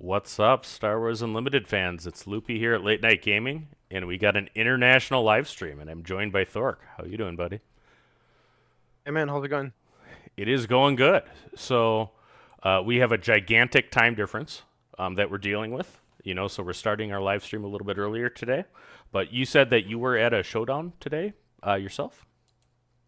What's up, Star Wars Unlimited fans? It's Loopy here at Late Night Gaming, and we got an international live stream, and I'm joined by Thorrk. How you doing, buddy? Hey man, how's it going? It is going good. So, we have a gigantic time difference that we're dealing with. So we're starting our live stream a little bit earlier today. But you said that you were at a showdown today yourself.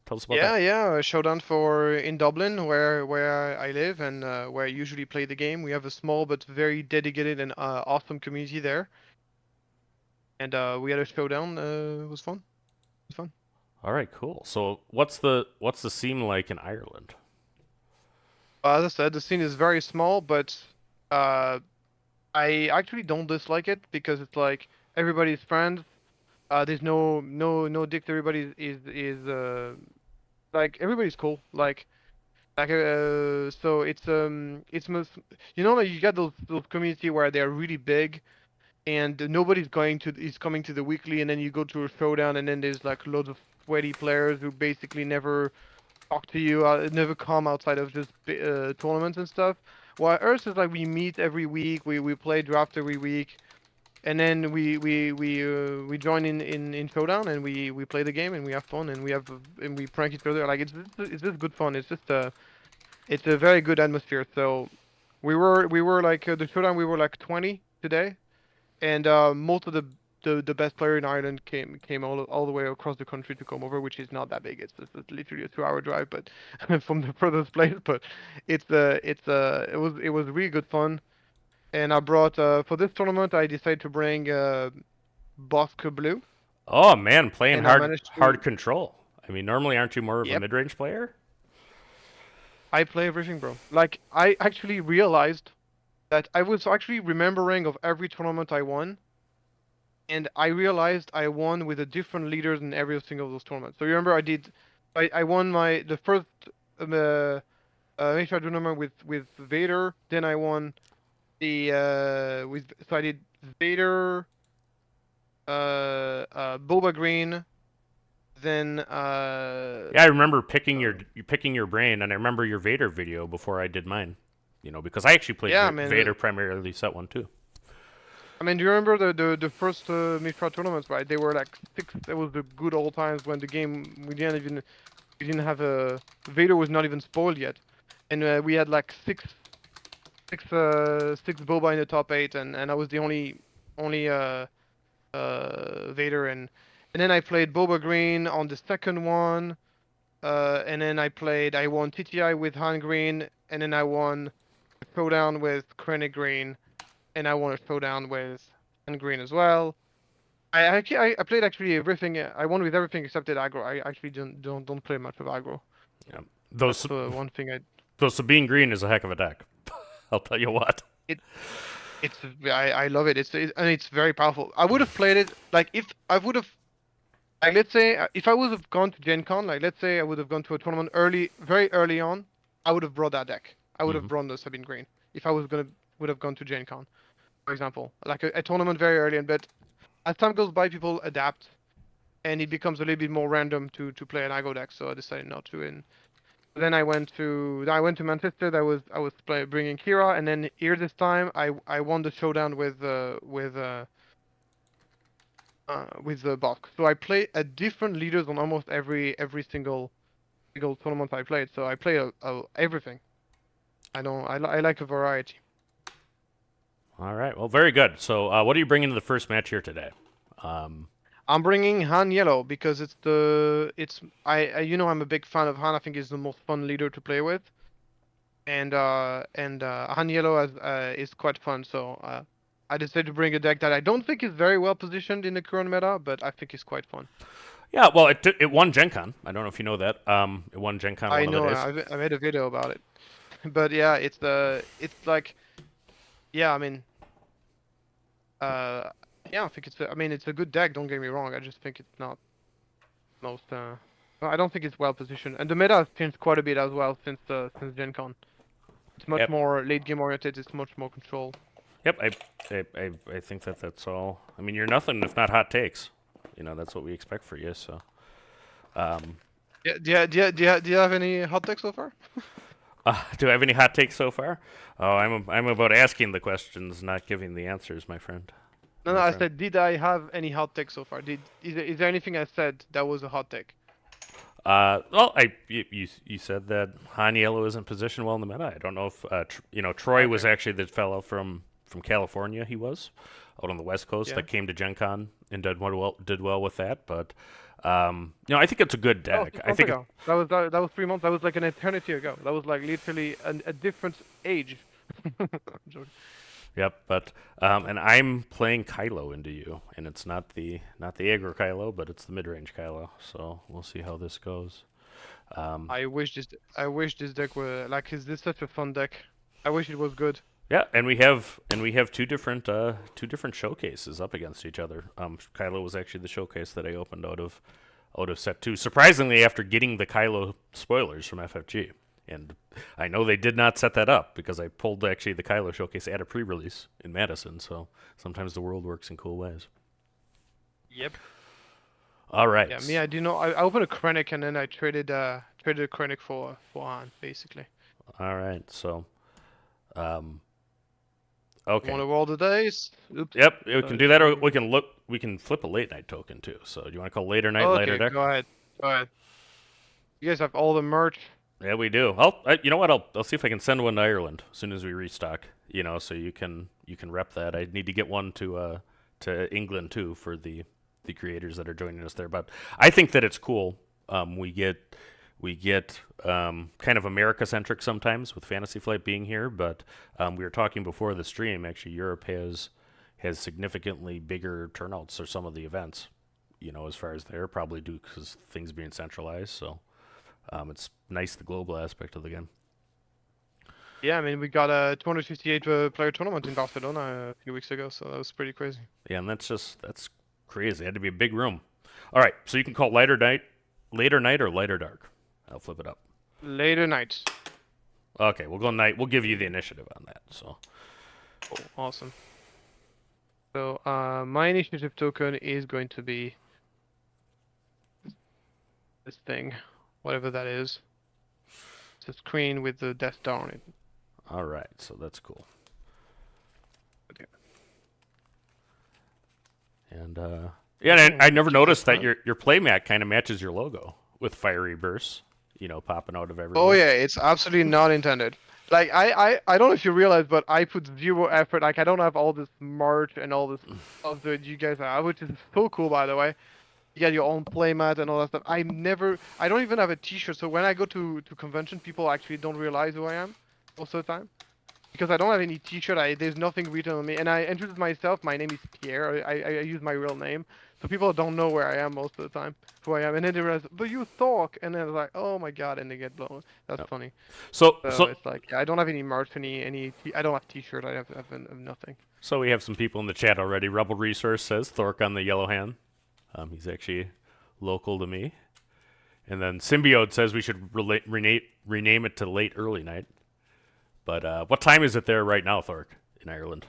Tell us about Yeah, that. yeah, a showdown for in Dublin, where I live and where I usually play the game. We have a small but very dedicated and awesome community there, and we had a showdown. It was fun. It was fun. All right, cool. So, what's the scene like in Ireland? As I said, the scene is very small, but uh, I actually don't dislike it because it's like everybody's friends. There's no dick. Everybody is like everybody's cool. So it's most, like you got those community where they're really big and nobody's going to is coming to the weekly, and then you go to a showdown and then there's like loads of sweaty players who basically never talk to you, never come outside of just tournaments and stuff. While ours is like we meet every week, we play draft every week, and then we join in showdown and we play the game and we have fun and we prank each other. Like it's just good fun. It's a very good atmosphere. So we were like the showdown. We were like 20 today, and most of the best player in Ireland came all the way across the country to come over, which is not that big. It's literally a 2 hour drive, but from the furthest place. But it was really good fun. And I brought for this tournament I decided to bring Bosque Blue, Oh man, playing and I hard managed hard to. control. I mean, normally aren't you more of a Yep, mid-range player? I play everything, bro. Like I actually realized that I was actually remembering of every tournament I won, and I realized I won with a different leaders in every single of those tournaments. So remember, I won the first um, uh, major tournament with Vader. Then I won the so I did Vader, Boba Green, then Yeah, I remember picking uh, your brain, and I remember your Vader video before I did mine. Because I actually played yeah, man. Vader primarily set one too. I mean, do you remember the first Mifra tournaments, right? They were like six. That was the good old times when the game we didn't have a Vader was not even spoiled yet, and we had like six Boba in the top eight, and I was the only Vader, and then I played Boba Green on the second one, and then I won TTI with Han Green, and then I won a showdown with Krennic Green, and I won a showdown with Han Green as well. I played actually everything. I won with everything except that aggro. I actually don't play much of aggro. Yeah. Those That's one thing those Sabine Green is a heck of a deck. I'll tell you what. it I love it. And it's very powerful. I would have played it like if I would have like let's say if I would have gone to Gen Con, like let's say I would have gone to a tournament very early on, I would have brought that deck. I would Hmm. have brought the Sabine Green if I would have gone to Gen Con, for example, like a tournament very early. But as time goes by, people adapt, and it becomes a little bit more random to play an aggro deck. So I decided not to. And then I went to Manchester. Bringing Kira, and then here this time I won the showdown with the box. So I play a different leaders on almost every single tournament I played. So I play everything. I like a variety. All right. Well, very good. So, what are you bringing to the first match here today? Um, I'm bringing Han Yellow because I'm a big fan of Han. I think he's the most fun leader to play with, and Han Yellow is quite fun. So I decided to bring a deck that I don't think is very well positioned in the current meta, but I think is quite fun. yeah. Well, it won Gen Con. I don't know if you know that. It won Gen Con I one of the know days. I made a video about it, but yeah, it's like yeah, I mean uh yeah, I think it's a good deck. Don't get me wrong. I just think it's not most well, I don't think it's well positioned, and the meta has changed quite a bit as well since Gen Con. It's much Yep. more late game oriented. It's much more control. Yep. I think that's all. I mean, you're nothing if not hot takes. That's what we expect for you. So, um, Yeah, do you have any hot takes so far? Do I have any hot takes so far? Oh, I'm about asking the questions, not giving the answers, my friend. No, I said, did I have any hot take so far? Is there anything I said that was a hot take? Well, you said that Han Yellow isn't positioned well in the meta. I don't know if Troy was actually the fellow from California. He was out on the West Coast that came to Gen Con and did well with that. But I think it's a good deck. I think that was 3 months. That was like an eternity ago. That was like literally a different age. I'm joking. Yep, but and I'm playing Kylo into you, and it's not the aggro Kylo, but it's the mid range Kylo. So we'll see how this goes. I wish this deck were like. Is this such a fun deck? I wish it was good. Yeah, and we have two different showcases up against each other. Kylo was actually the showcase that I opened out of set 2. Surprisingly, after getting the Kylo spoilers from FFG. And I know they did not set that up because I pulled actually the Kylo showcase at a pre-release in Madison. So sometimes the world works in cool ways. Yep. All right. Yeah, me, I do know. I opened a Krennic and then I traded a Krennic for Han, basically. All right. So, okay. Want to roll the dice? Oops. Yep, we can do that, or we can flip a late night token too. So do you want to call later night, later deck? Go ahead. You guys have all the merch. Yeah, we do. You know what? I'll see if I can send one to Ireland as soon as we restock. So you can rep that. I need to get one to England too for the creators that are joining us there. But I think that it's cool. We get kind of America centric sometimes with Fantasy Flight being here, but we were talking before the stream. Actually, Europe has significantly bigger turnouts for some of the events. As far as they're probably due because things being centralized. So. It's nice, the global aspect of the game. Yeah, I mean, we got a 258 player tournament in Barcelona a few weeks ago, so that was pretty crazy. Yeah, and that's crazy. It had to be a big room. All right, so you can call later night, or lighter dark. I'll flip it up. Later night. Okay, we'll go night. We'll give you the initiative on that. So. Oh, awesome. So my initiative token is going to be this thing. Whatever that is. It's a screen with the Death Star on it. All right, so that's cool. Okay. And I never noticed that your playmat kind of matches your logo with fiery bursts, popping out of everything. Oh yeah, it's absolutely not intended. Like I don't know if you realize, but I put zero effort. Like I don't have all this merch and all this stuff that you guys have, which is so cool, by the way. You got your own playmat and all that stuff. I don't even have a t-shirt, so when I go to convention, people actually don't realize who I am most of the time. Because I don't have any t-shirt, there's nothing written on me. And I introduce myself, my name is Pierre, I use my real name. So people don't know where I am most of the time, who I am. And then they realize, but you Thorrk! And then it's like, oh my god, and they get blown. That's funny. So it's like, I don't have any merch, I don't have t-shirt, I have nothing. So we have some people in the chat already. Rebel Resource says, Thorrk on the yellow hand. He's actually local to me. And then Symbiote says we should rename it to late early night. But what time is it there right now, Thorrk, in Ireland?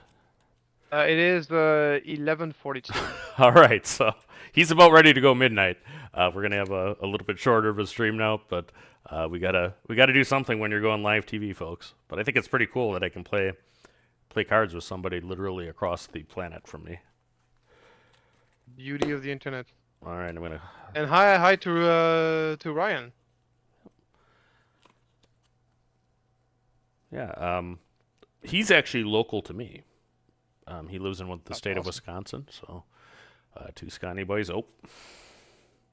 It is 11:42. All right, so he's about ready to go midnight. We're gonna have a little bit shorter of a stream now, but we gotta do something when you're going live TV, folks. But I think it's pretty cool that I can play cards with somebody literally across the planet from me. Beauty of the internet. All right, I'm gonna. And hi to Ryan. Yeah, he's actually local to me. He lives in the state of Wisconsin, so two Scotty boys. Oh.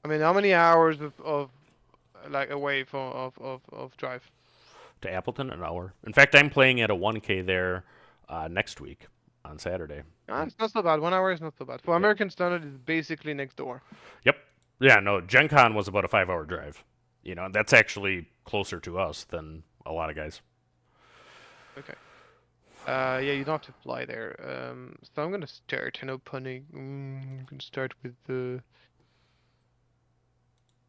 I mean, how many hours of like away of drive? To Appleton, an hour. In fact, I'm playing at a 1K there next week on Saturday. It's not so bad. 1 hour is not so bad. For American Standard, it's basically next door. Yep. Yeah, no, Gen Con was about a 5-hour drive. That's actually closer to us than a lot of guys. Okay. Yeah, you don't have to fly there. So I'm gonna start. No punning. I'm gonna start with the.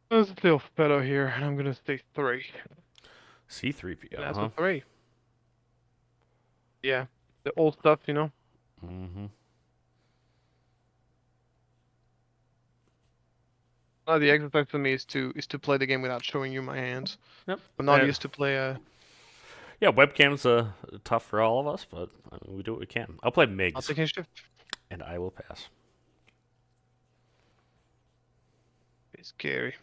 There's a little fellow here, and I'm gonna stay 3. C3PO. That's a 3. Yeah, the old stuff, Mm-hmm. The exercise for me is to play the game without showing you my hands. Yep. I'm not used to play Yeah, webcam's tough for all of us, but I mean, we do what we can. I'll play I'll Migs, take initiative. and I will pass. It's scary.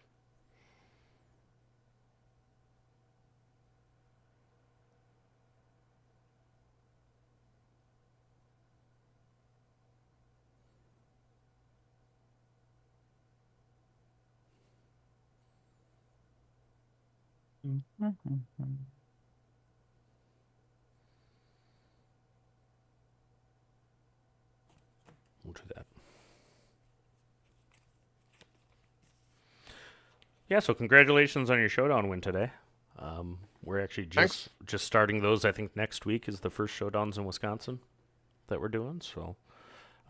We'll do that. Yeah, so congratulations on your Showdown win today. We're actually Thanks. just starting those. I think next week is the first Showdowns in Wisconsin that we're doing. So,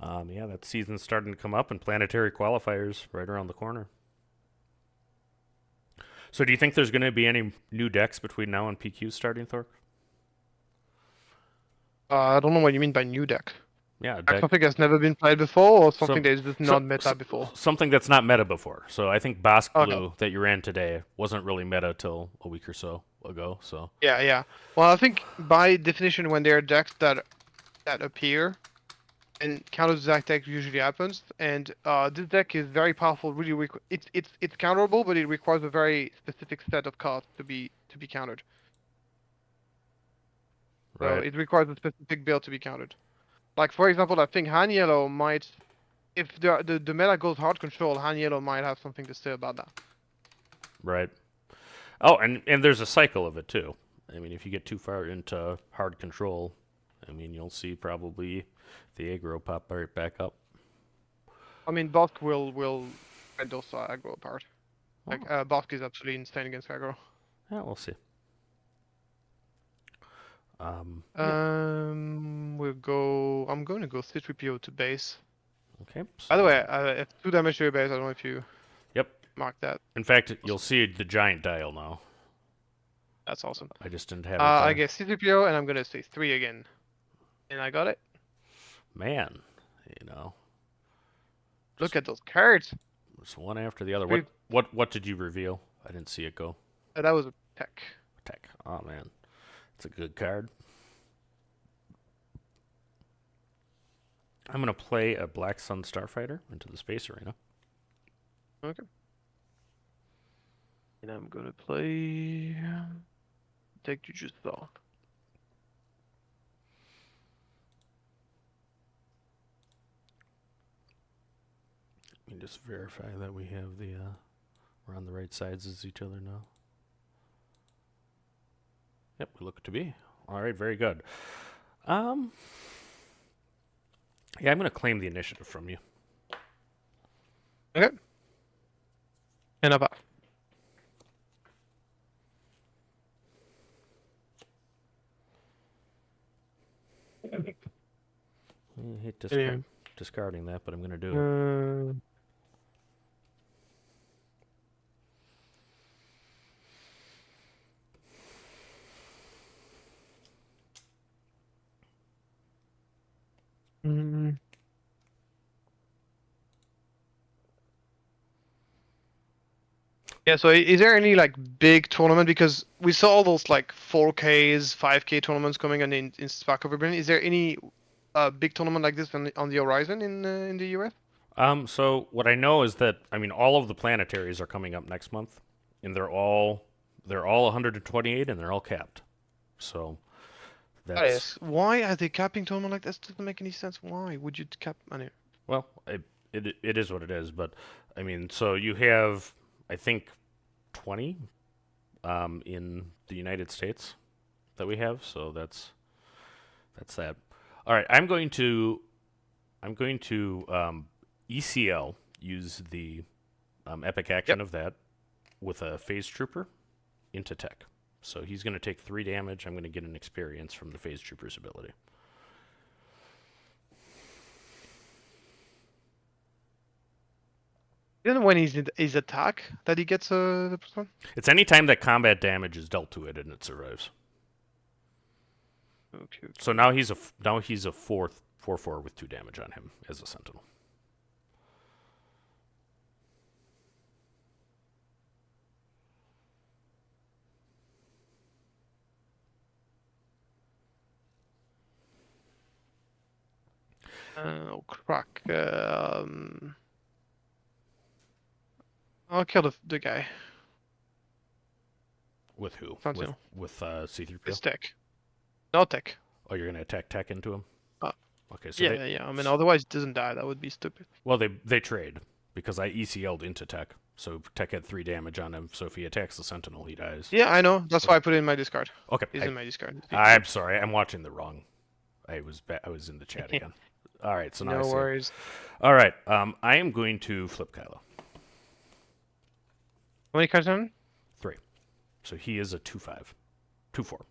yeah, that season's starting to come up, and planetary qualifiers right around the corner. So, do you think there's going to be any new decks between now and PQ starting, Thorrk? I don't know what you mean by new deck. Yeah, Like deck. something that's never been played before, or something Some, that is just not meta before. something that's not meta before. So, I think Bosk Okay. Blue that you ran today wasn't really meta till a week or so ago. So, Yeah. Well, I think by definition, when there are decks that appear, and counter-attack deck usually happens, and this deck is very powerful. Really, it's counterable, but it requires a very specific set of cards to be countered. So right. it requires a specific build to be countered. Like for example, I think Han Yellow might, if the meta goes hard control, Han Yellow might have something to say about that. Right. Oh, and there's a cycle of it too. I mean, if you get too far into hard control, I mean, you'll see probably the aggro pop right back up. I mean, Bosk will spread those aggro apart. Like Oh. Bosk is absolutely insane against aggro. Yeah, we'll see. Yeah. We'll go. I'm going to go C3PO to base. Okay. By the so- way, it's 2 damage to your base. I don't know if you Yep. marked that. In fact, you'll see the giant dial now. That's awesome. I just didn't have it. I guess C3PO, and I'm gonna say 3 again. And I got it. Man, you know, Look at those cards. it's one after the other. Three- What did you reveal? I didn't see it go. That was a tech. Attack. Oh man, it's a good card. I'm gonna play a Black Sun Starfighter into the Space Arena. Okay. And I'm gonna play deck you just saw. Let me just verify that we have the we're on the right sides as each other now. Yep, we look to be. All right, very good. Yeah, I'm gonna claim the initiative from you. Okay. And up. I hate Yeah. discarding that, but I'm gonna do it. Mm. Yeah, so is there any like big tournament, because we saw all those like 4Ks, 5K tournaments coming in Spark of Oblivion. Is there any big tournament like this on the horizon in the US? So what I know is that I mean all of the planetaries are coming up next month, and they're all 128 and they're all capped. So that's Yes. Why are they capping tournament like this? Doesn't make any sense. Why would you cap? well, it is what it is. But I mean, so you have I think 20 in the United States that we have. So that's that. All right, I'm going to ECL use the epic action of that with a phase trooper into tech. So he's going to take 3 damage. I'm going to get an experience from the phase trooper's ability. Then when he's in his attack that he gets the +1? It's any time that combat damage is dealt to it and it survives. Okay. So now he's a 4/4 with 2 damage on him as a sentinel. Oh, crack. I'll kill the guy. With who? Can't you? With C3PO? It's tech. No tech. Oh, you're gonna attack Tech into him. Uh, Okay, so yeah, yeah. I mean, otherwise it doesn't die. That would be stupid. well they trade because I ECL'd into Tech, so Tech had 3 damage on him. So if he attacks the Sentinel, he dies. Yeah, I know. That's why Okay. I put it in my discard. Okay, It's in my discard. I'm sorry, I'm watching the wrong. I was in the chat again. All right, so now I No see. worries. All right, I am going to flip Kylo. How many cards on? 3. So he is a 2/5, 2/4.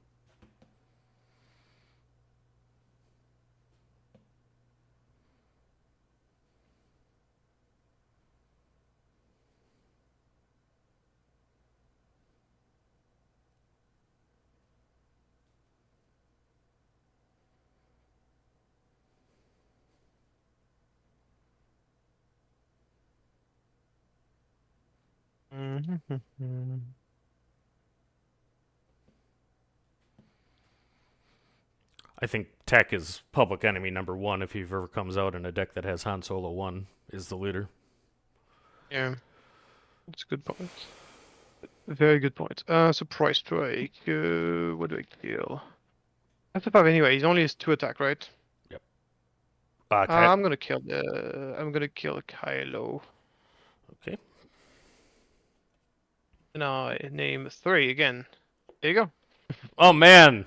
I think Tech is public enemy number 1 if he ever comes out in a deck that has Han Solo 1 is the leader. Yeah, that's a good point. Very good point. Surprise strike. What do I kill? That's a 5 anyway. He's only has 2 attack, right? Yep. I'm gonna kill the. I'm gonna kill Kylo. Okay. Now name 3 again. There you go. Oh man,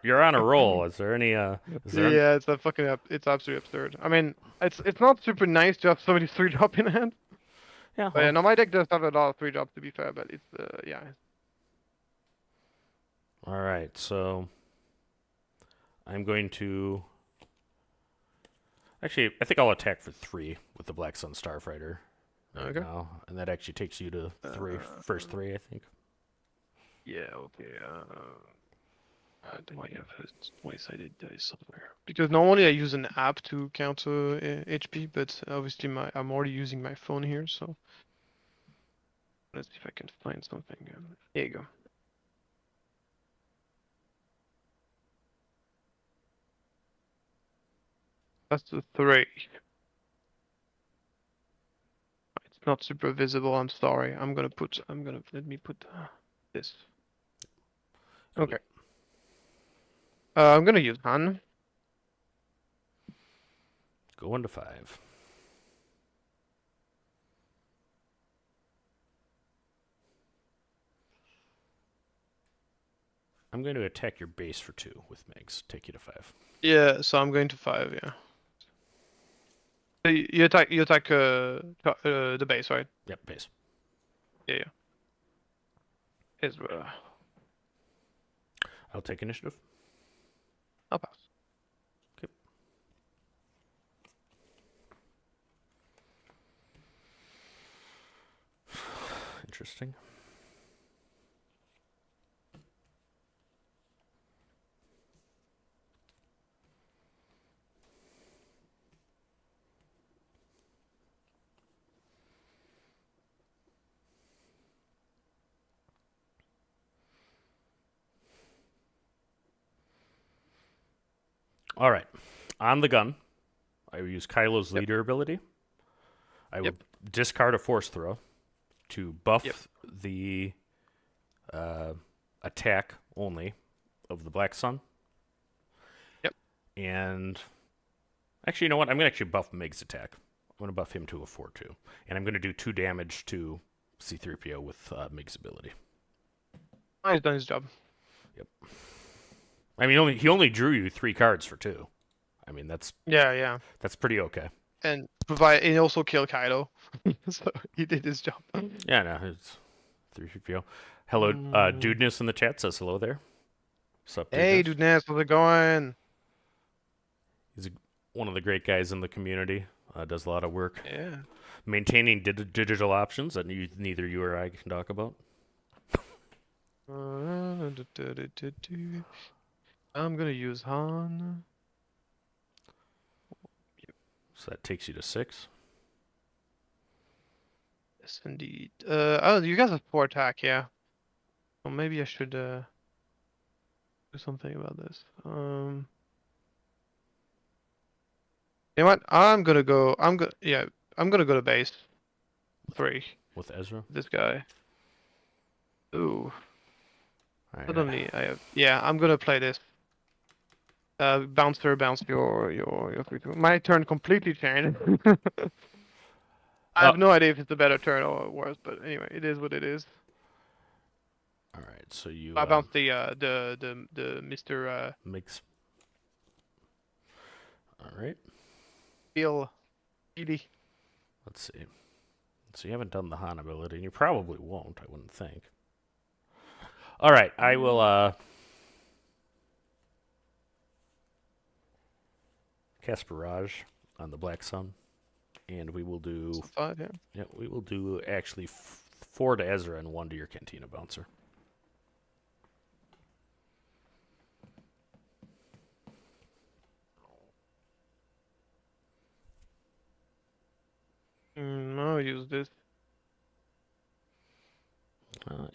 you're on a roll. Is there any Is there Yeah, it's a fucking it's absolutely absurd. I mean, it's not super nice to have so many 3-drop in hand. Yeah. But yeah, no, my deck does have a lot of 3-drop to be fair, but it's yeah. All right. So I'm going to actually. I think I'll attack for 3 with the Black Sun Starfighter right Okay. now, and that actually takes you to 3, first 3, I think. Yeah, okay. Do I have a twice-sided dice somewhere? Because normally I use an app to counter HP, but obviously I'm already using my phone here, so let's see if I can find something. There you go. That's the 3. It's not super visible. I'm sorry. Let me put this. Okay. I'm gonna use Han. Go into 5. I'm going to attack your base for 2 with Megs. Take you to 5. Yeah, so I'm going to 5. Yeah. So you attack the base, right? Yep, base. Yeah, yeah. Is I'll take initiative. I'll pass. Okay. Interesting. All right. On the gun, I will use Kylo's leader ability. I will discard a force throw to buff the attack only of the Black Sun. Yep. And actually, you know what? I'm going to actually buff Meg's attack. I'm going to buff him to a 4/2. And I'm going to do 2 damage to C3PO with Meg's ability. Oh, he's done his job. Yep. I mean, he only drew you 3 cards for 2. I mean, that's pretty okay. And also kill Kylo. So he did his job. Yeah, no, it's 3PO. Hello, Dudeness in the chat says hello there. What's up, Hey, Dudeness? Dudeness, how's it going? He's one of the great guys in the community. Does a lot of work. Yeah. Maintaining digital options that neither you or I can talk about. I'm gonna use Han. So that takes you to 6. Yes, indeed. Oh, you guys have 4 attack, yeah. Well, maybe I should do something about this. You know what? I'm gonna go. Yeah. I'm gonna go to base 3. with Ezra. This guy. Ooh. All right. Suddenly, I have. Yeah. I'm gonna play this. Bounce your 3/2. My turn completely changed. I Oh, have no idea if it's a better turn or worse, but anyway, it is what it is. all right. So you I bounced the Mr. makes. All right. Bill Edie. Let's see. So you haven't done the Han ability, and you probably won't. I wouldn't think. All right. I will. Cast Barrage on the Black Sun, and we will do. 5, yeah. Yeah, we will do actually 4 to Ezra and 1 to your Cantina Bouncer. I'll use this.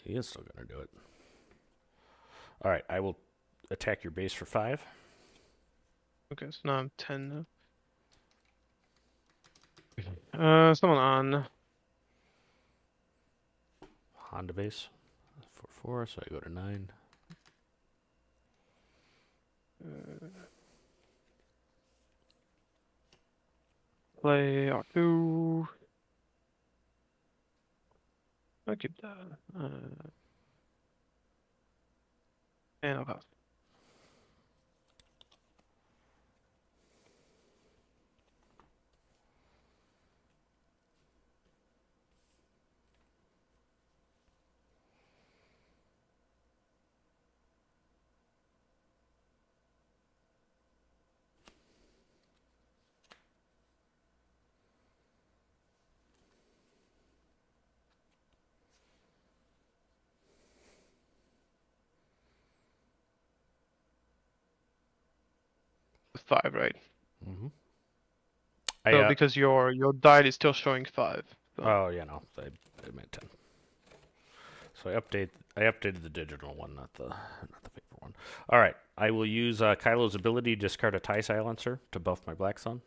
He is still gonna do it. All right, I will attack your base for 5. Okay, so now I'm 10 now. Someone on. Honda base for 4, so I go to 9. Play R2. I'll keep that. And I'll pass. It's 5, right? Mm-hmm. So because your dial is still showing 5. So. Oh yeah, no, I meant 10. So I updated the digital one, not the paper one. All right, I will use Kylo's ability, discard a tie silencer to buff my Black Sun.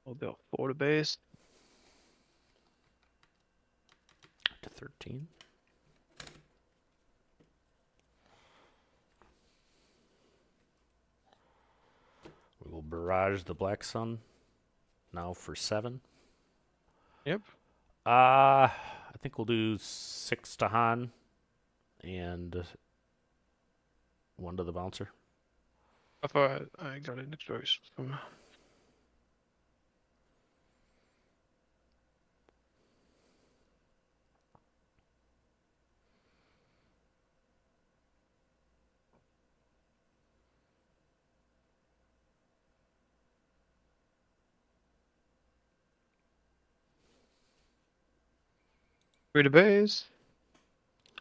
I'll do 4 to base. To 13. We will barrage the Black Sun now for 7. Yep. I think we'll do 6 to Han and 1 to the bouncer. I thought I got an choice from. Three to base.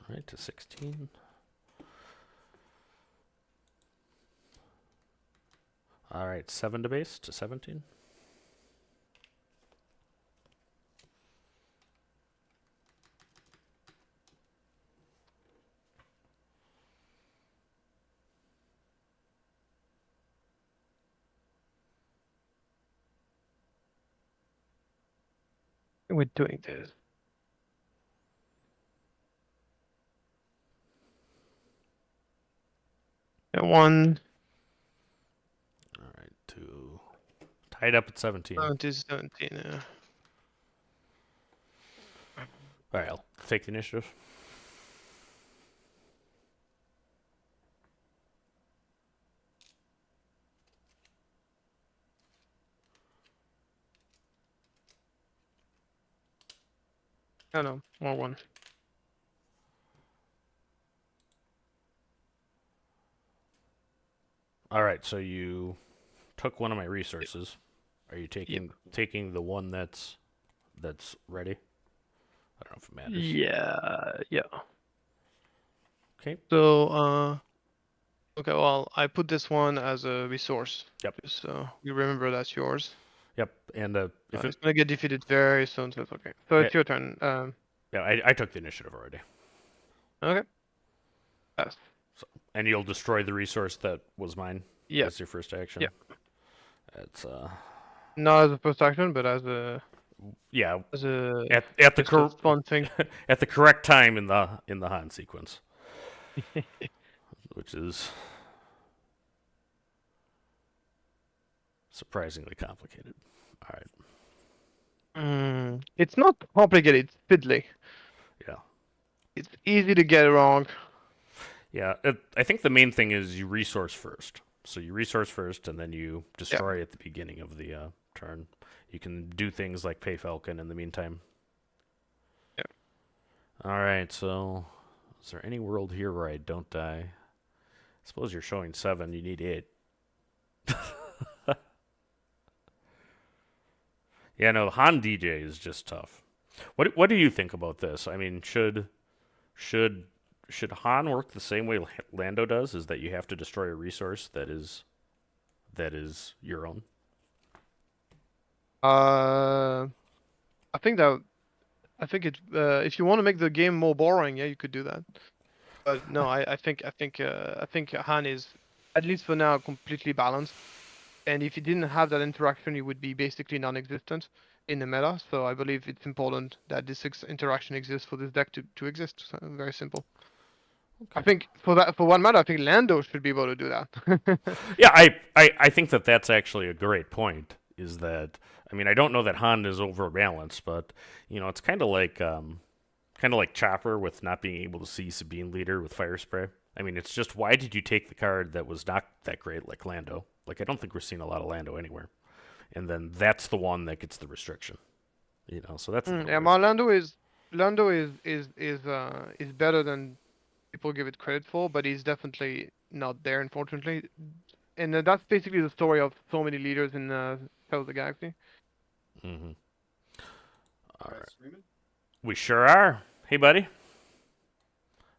All right, to 16. All right, 7 to base to 17. We're doing this. And 1. All right, to tied up at 17. 17, yeah. All right, I'll take the initiative. Oh no, more 1. All right, so you took one of my resources. Are you taking the one that's ready? I don't know if it matters. Yeah. Okay. So, okay, well, I put this one as a resource. Yep. So you remember that's yours. Yep. And if It's gonna get defeated very soon, so it's okay. So it's your turn. yeah, I took the initiative already. Okay. Pass. And you'll destroy the resource that was mine. Yeah. As your first action. Yeah. It's Not as a first action, but as a yeah. as a At the just a fun thing. at the correct time in the Han sequence, which is surprisingly complicated. All right. It's not complicated. It's fiddly. Yeah. It's easy to get wrong. Yeah. I think the main thing is you resource first. So you resource first, and then you destroy at the beginning of the turn. You can do things like pay Falcon in the meantime. Yeah. All right. So, is there any world here where I don't die? I suppose you're showing 7. You need 8. Yeah, no, Han DJ is just tough. What do you think about this? I mean, should Han work the same way Lando does? Is that you have to destroy a resource that is your own? I think it. If you want to make the game more boring, yeah, you could do that. But no, I think Han is, at least for now, completely balanced. And if he didn't have that interaction, he would be basically non-existent in the meta. So I believe it's important that this interaction exists for this deck to exist. So very simple. Okay. I think for one matter, I think Lando should be able to do that. Yeah, I think that's actually a great point. Is that, I mean, I don't know that Han is overbalanced, but it's kind of like Chopper with not being able to see Sabine Leader with Fire Spray. I mean, it's just, why did you take the card that was not that great like Lando? Like, I don't think we're seeing a lot of Lando anywhere. And then that's the one that gets the restriction. So that's yeah. Lando is better than people give it credit for, but he's definitely not there, unfortunately. And that's basically the story of so many leaders in Tales of the Galaxy. Mm-hmm. All right. We sure are. Hey, buddy.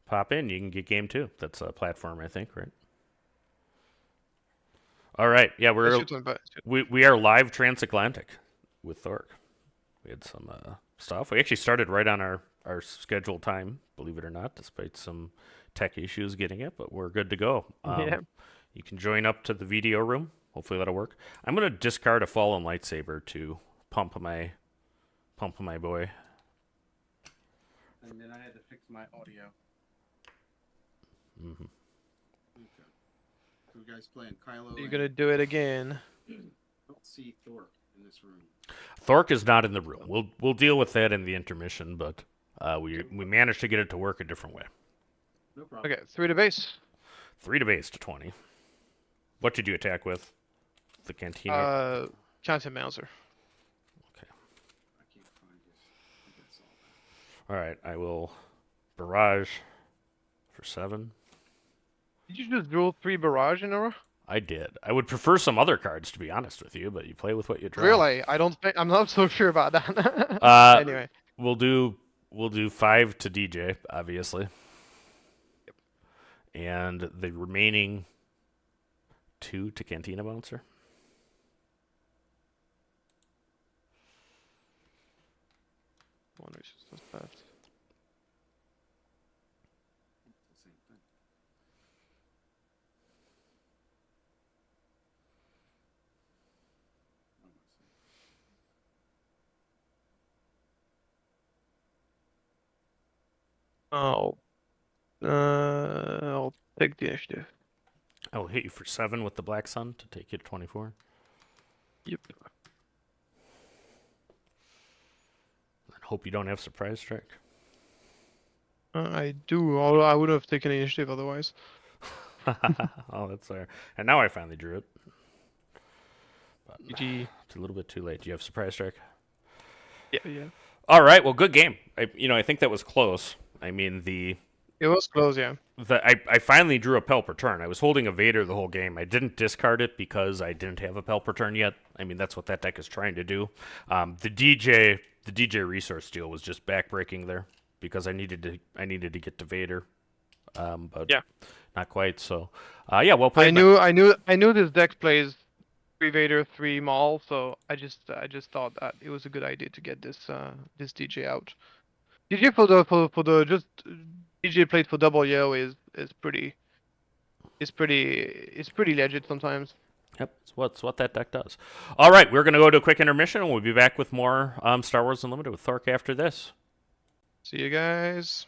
Pop in. You can get game 2. That's a platform, I think, right? All right. Yeah, we are live transatlantic with Thorrk. We had some stuff. We actually started right on our scheduled time, believe it or not, despite some tech issues getting it, but we're good to go. Yeah. You can join up to the video room. Hopefully that'll work. I'm going to discard a Fallen Lightsaber to pump my boy. And then I had to fix my audio. Mm-hmm. Okay. So you guys playing Kylo? You're gonna do it again. I don't see Thorrk in this room. Thorrk is not in the room. We'll deal with that in the intermission, but we managed to get it to work a different way. No problem. Okay, 3 to base. 3 to base to 20. What did you attack with? The Cantina? Canton Mauser. Okay. I can't find this. I think that's all that. All right, I will barrage for 7. Did you just draw 3 barrage in a row? I did. I would prefer some other cards, to be honest with you, but you play with what you draw. Really? I'm not so sure about that. Anyway. We'll do 5 to DJ, obviously. Yep. And the remaining 2 to Cantina Bouncer. Wonder if it's just that. It's the same thing. Oh. I'll take the initiative. I will hit you for 7 with the Black Sun to take you to 24. Yep. And hope you don't have Surprise Strike. I do. Although I would have taken the initiative otherwise. Oh, that's fair. And now I finally drew it. But GG. it's a little bit too late. Do you have Surprise Strike? Yeah. All right. Well, good game. I think that was close. I mean, It was close, yeah. I finally drew a Pel per turn. I was holding a Vader the whole game. I didn't discard it because I didn't have a Pel per turn yet. I mean, that's what that deck is trying to do. The DJ resource deal was just backbreaking there because I needed to get to Vader. But yeah, not quite. So, yeah, well played. I knew this deck plays 3 Vader, 3 Maul. So I just thought that it was a good idea to get this this DJ out. DJ for the just DJ played for double yellow is pretty legit sometimes. Yep, it's what that deck does. All right, we're going to go to a quick intermission, and we'll be back with more Star Wars Unlimited with Thorrk after this. See you guys.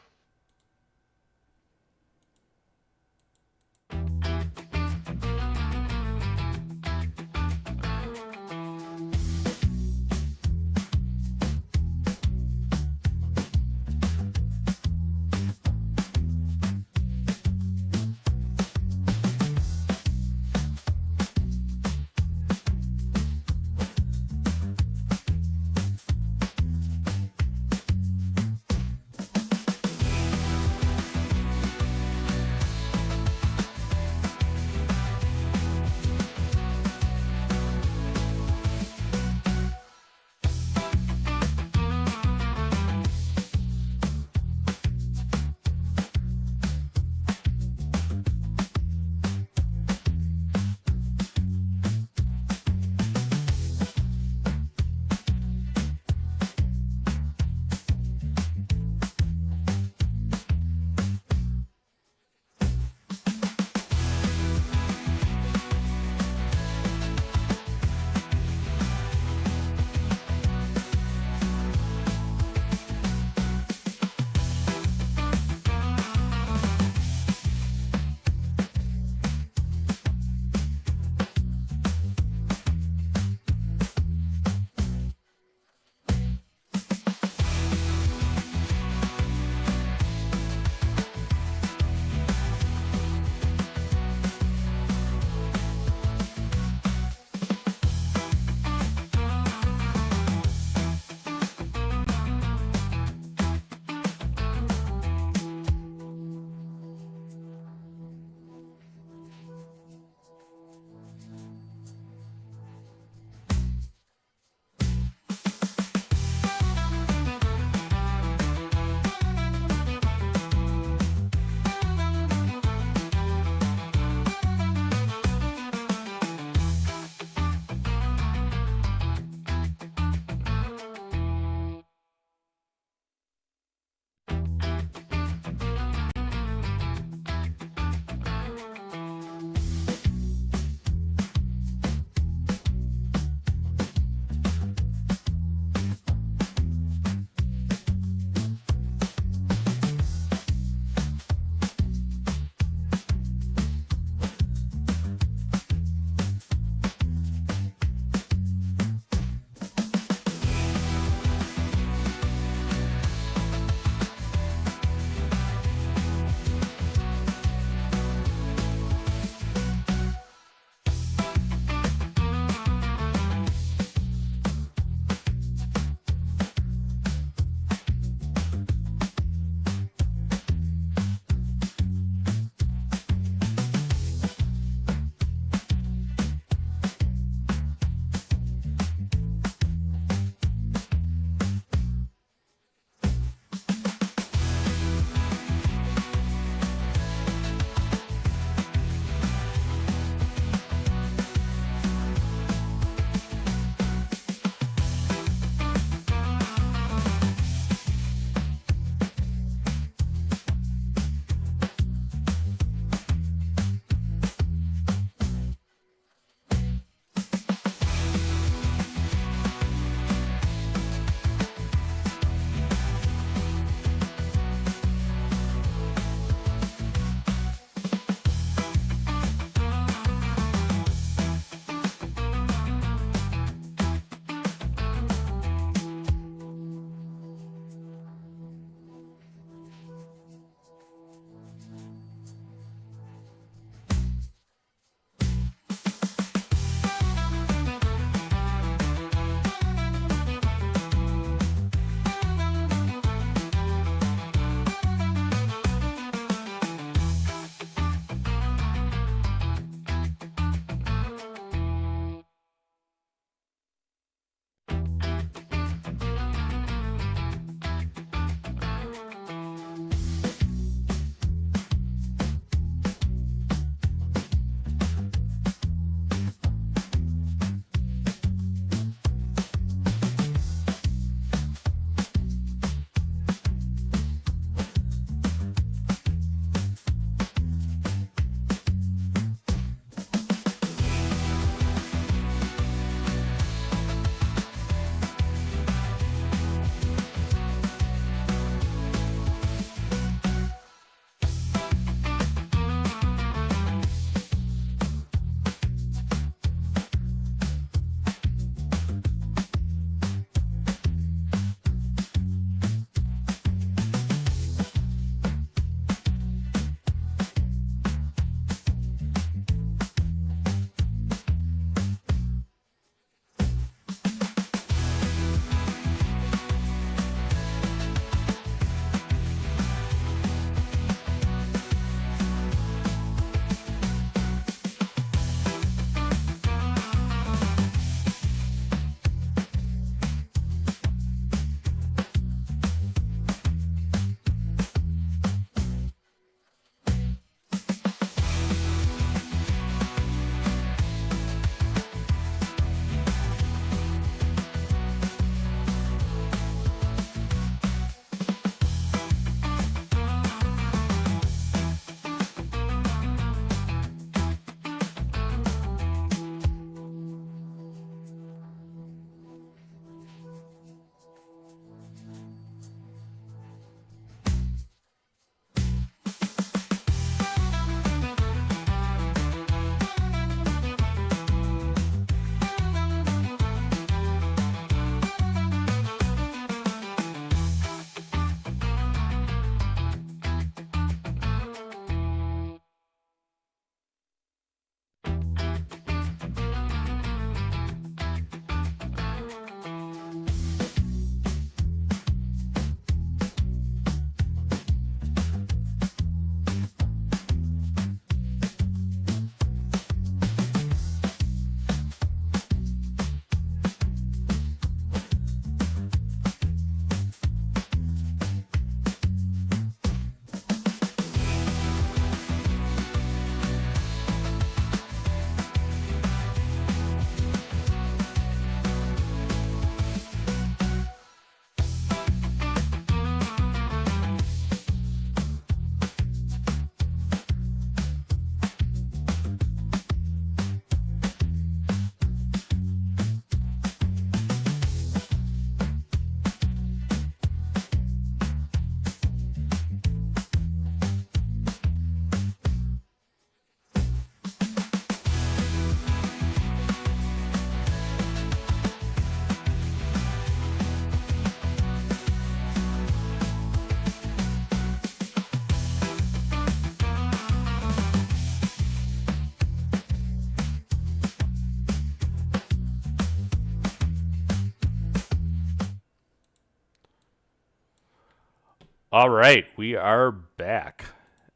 All right, we are back,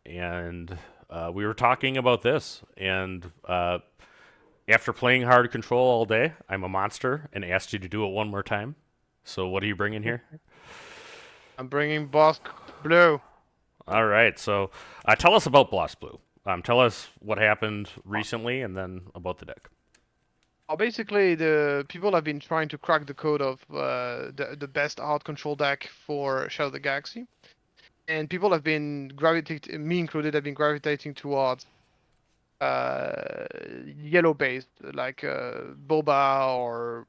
and we were talking about this. And after playing hard control all day, I'm a monster and asked you to do it one more time. So what are you bringing here? I'm bringing Bosque Blue. All right, so tell us about Blast Blue. Tell us what happened recently, and then about the deck. Basically, the people have been trying to crack the code of the best hard control deck for Shadow of the Galaxy, and people have been gravitating, me included, have been gravitating towards yellow based, like Boba, or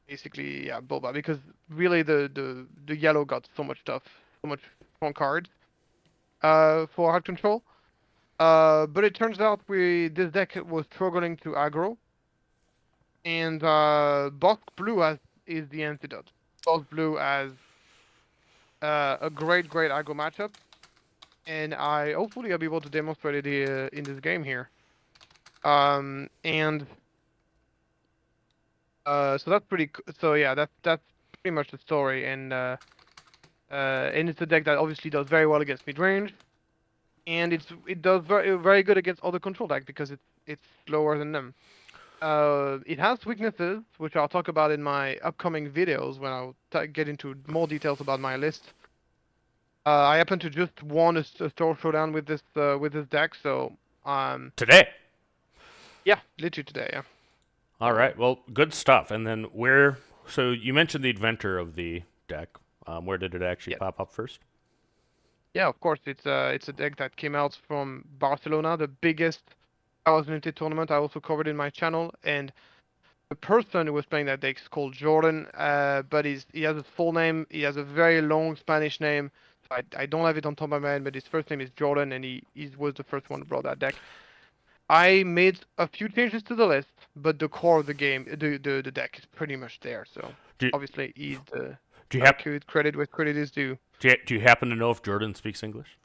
basically Boba, because really the yellow got so much stuff, so much strong cards for hard control. But it turns out this deck was struggling to aggro, and Bosk Blue is the antidote. Bosk Blue has a great aggro matchup, and hopefully I'll be able to demonstrate it in this game here. And so that's pretty. So yeah, that's pretty much the story, and it's a deck that obviously does very well against mid range, and it does very good against other control deck because it's slower than them. It has weaknesses, which I'll talk about in my upcoming videos when I'll get into more details about my list. I happen to just won a store showdown with this deck, so Today. yeah, literally today, yeah. All right, well, good stuff. And then so you mentioned the inventor of the deck. Where did it actually pop up first? Yeah, of course, it's a deck that came out from Barcelona, the biggest Hours Limited tournament I also covered in my channel, and the person who was playing that deck is called Jordan, but he has a full name, he has a very long Spanish name, so I don't have it on top of my head, but his first name is Jordan, and he was the first one who brought that deck. I made a few changes to the list, but the core of the game, the deck is pretty much there, so obviously he's the credit where credit is due. Do you happen to know if Jordan speaks English?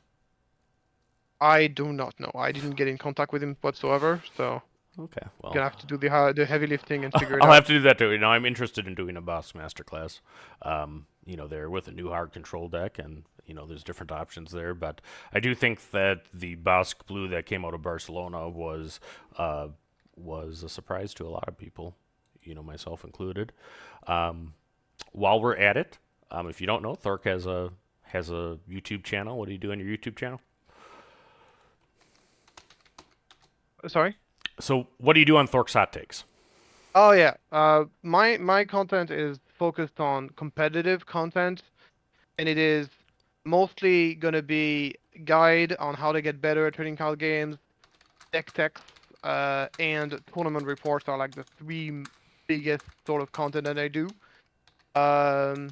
I do not know. I didn't get in contact with him whatsoever, so okay. Well, gonna have to do the heavy lifting and figure it out. I'll have to do that too. I'm interested in doing a boss masterclass. There with a new hard control deck, and there's different options there. But I do think that the Bosque Blue that came out of Barcelona was a surprise to a lot of people, myself included. While we're at it, if you don't know, Thorrk has a YouTube channel. What do you do on your YouTube channel? Sorry? So what do you do on Thorrk's Hot Takes? Oh yeah. My content is focused on competitive content, and it is mostly gonna be guide on how to get better at trading card games, deck techs, and tournament reports are like the three biggest sort of content that I do. I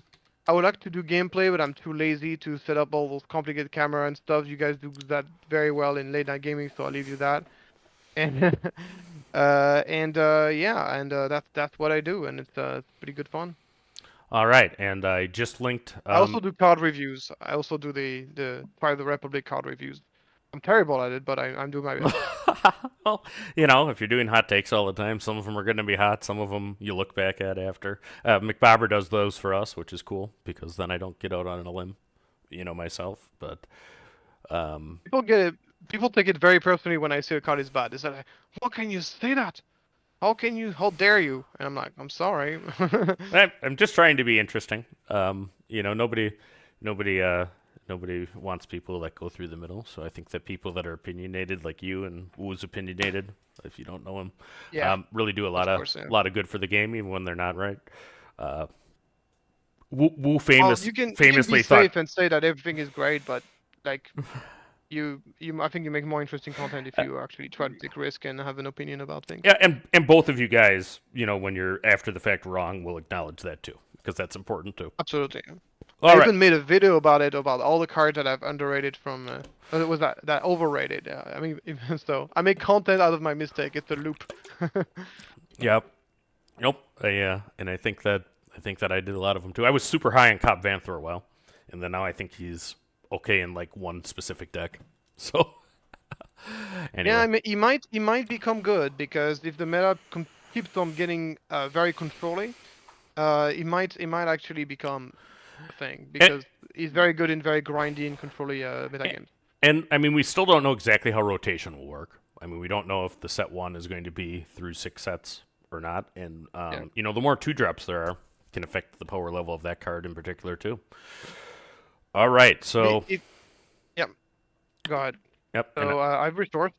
would like to do gameplay, but I'm too lazy to set up all those complicated camera and stuff. You guys do that very well in late night gaming, so I'll leave you that. And that's what I do, and it's pretty good fun. All right, and I just linked. I also do card reviews. I also do the Pride of the Republic card reviews. I'm terrible at it, but I'm doing my best. Well, if you're doing hot takes all the time, some of them are going to be hot. Some of them you look back at after. McBobber does those for us, which is cool because then I don't get out on a limb, myself. But people take it very personally when I say a card is bad. They say, like, "How can you say that? How dare you?" And I'm like, "I'm sorry." I'm just trying to be interesting. Nobody wants people that go through the middle. So I think that people that are opinionated, like you and Woo's opinionated, if you don't know him, really do a lot of good for the game, even when they're not right. Woo famously you can be safe and say that everything is great, but like. I think you make more interesting content if you actually try to take risk and have an opinion about things. Yeah, and both of you guys, when you're after the fact wrong, will acknowledge that too, because that's important too. Absolutely. I even made a video about all the cards that I've underrated from. It was that overrated. So I make content out of my mistake. It's a loop. Yep. Nope. And I think that I did a lot of them too. I was super high on Cop Van for a while, and then now I think he's okay in like one specific deck. So anyway. Yeah, he might become good because if the meta keeps on getting very controlling, he might actually become thing because he's very good in very grindy and controlly metagames. And I mean, we still don't know exactly how rotation will work. I mean, we don't know if the set 1 is going to be through 6 sets or not. And you know, the more 2-drops there are, can affect the power level of that card in particular too. All right, so yep. Go ahead. yep. So I've resourced.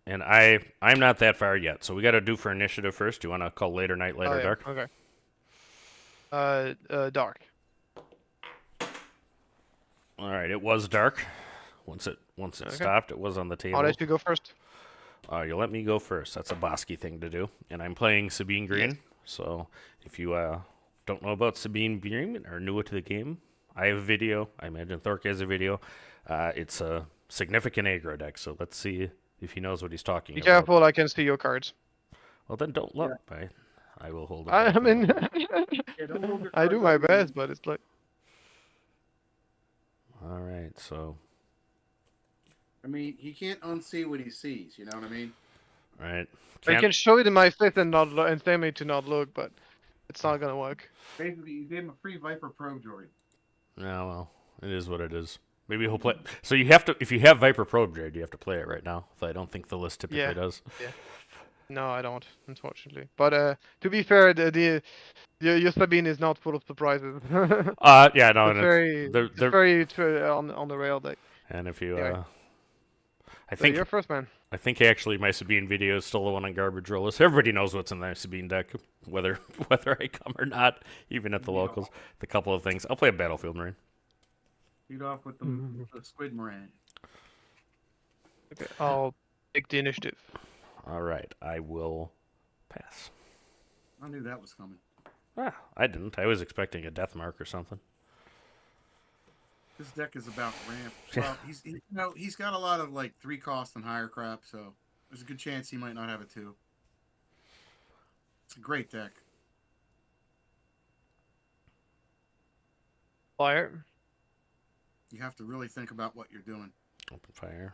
And I'm not that far yet, so we got to do for initiative first. Do you want to call later night, later dark? Okay. Dark. All right, it was dark. Once it stopped, it was on the table. I'll let you go first. You let me go first. That's a Bosky thing to do. And I'm playing Sabine Green. Yes. So if you don't know about Sabine Green or new to the game, I have a video. I imagine Thorrk has a video. It's a significant aggro deck, so let's see if he knows what he's talking about. Be careful, I can see your cards. Well, then don't look. I will hold it. I mean, don't hold your I do cards my up, best, but it's like... All right, so... I mean, he can't unsee what he sees. You know what I mean? All right. I can show it in my face and not and tell me to not look, but it's not gonna work. Basically, you gave him a free Viper Probe droid. Yeah, well, it is what it is. Maybe he'll play. So you have to, if you have Viper Probe Jade, you have to play it right now. So I don't think the list typically does. Yeah. No, I don't, unfortunately. But to be fair, your Sabine is not full of surprises. Yeah, no, it's very on the rail deck. And if you, Anyway. I So think you're first, man. I think actually my Sabine video is still the one on Garbage Rollers. Everybody knows what's in the Sabine deck, whether I come or not, even at the locals. The couple of things. I'll play a Battlefield Marine. Lead off with the Squid Moran. Okay, I'll take the initiative. All right, I will pass. I knew that was coming. Ah, I didn't. I was expecting a death mark or something. This deck is about ramp. Well, he's got a lot of like 3 cost and higher crap, so there's a good chance he might not have it too. It's a great deck. Fire. You have to really think about what you're doing. Open fire.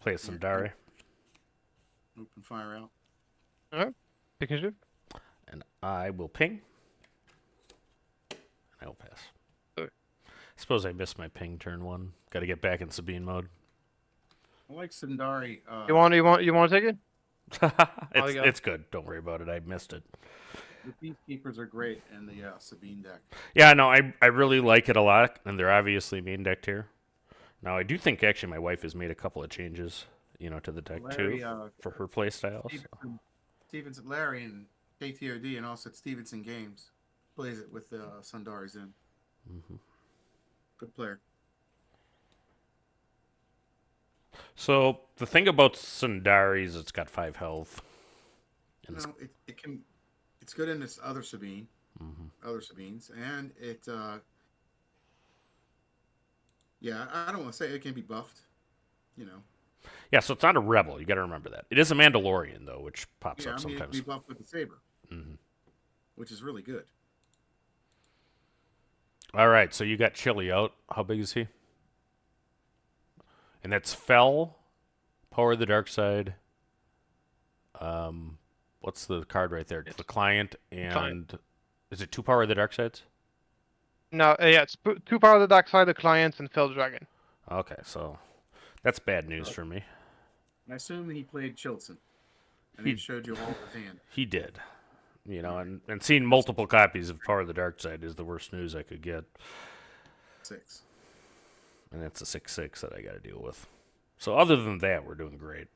Play a Sundari. Open fire out. Alright. Take initiative. And I will ping. And I will pass. Okay. Suppose I missed my ping turn 1. Got to get back in Sabine mode. I like Sundari. You want to take it? It's good. Don't worry about it. I missed it. The Peacekeepers are great in the Sabine deck. Yeah, no, I really like it a lot, and they're obviously main decked here. Now, I do think actually my wife has made a couple of changes, to the deck Larry, too, for her play style. Stevenson, Larry, and KTOD, and also at Stevenson Games plays it with Sundaris in. Mm-hmm. Good player. So the thing about Sundari's, it's got 5 health. And it's good in this other Sabine, mm-hmm. other Sabines, and it. Yeah, I don't want to say it can be buffed. Yeah, so it's not a rebel. You got to remember that. It is a Mandalorian though, which pops up sometimes. It can be buffed with the saber, mm-hmm. which is really good. All right, so you got Chili out. How big is he? And that's Fell, Power of the Dark Side. What's the card right there? It's the client, and is it 2 Power of the Dark Sides? No, yeah, it's 2 Power of the Dark Side, the clients, and Fell Dragon. Okay, so that's bad news for me. I assume he played Chilton, and he showed you all his hand. He did. And seeing multiple copies of Power of the Dark Side is the worst news I could get. 6. And it's a 6/6 that I got to deal with. So other than that, we're doing great.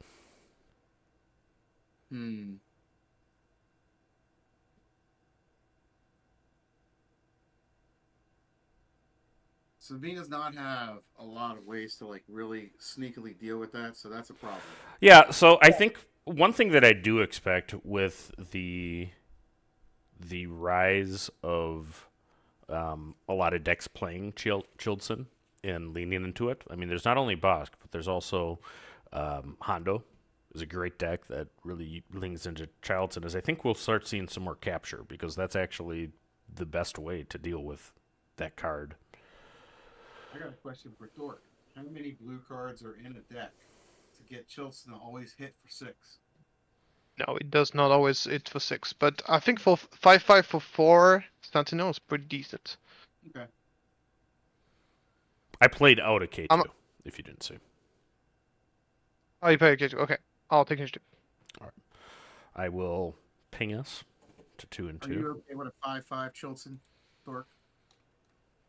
Sabine does not have a lot of ways to really sneakily deal with that, so that's a problem. Yeah, so I think one thing that I do expect with the rise of a lot of decks playing Childson and leaning into it. I mean, there's not only Bosk, but there's also Hondo is a great deck that really leans into Childson. As I think we'll start seeing some more capture because that's actually the best way to deal with that card. I got a question for Thorrk. How many blue cards are in a deck to get Chilton to always hit for 6? No, it does not always hit for 6, but I think for 5/5 for 4 Sentinel is pretty decent. Okay. I played out a K2, if you didn't see. Oh, you play a K2. Okay, I'll take initiative. I will ping us to 2 and Are 2. you okay with a 5/5 Chilton, Thorrk?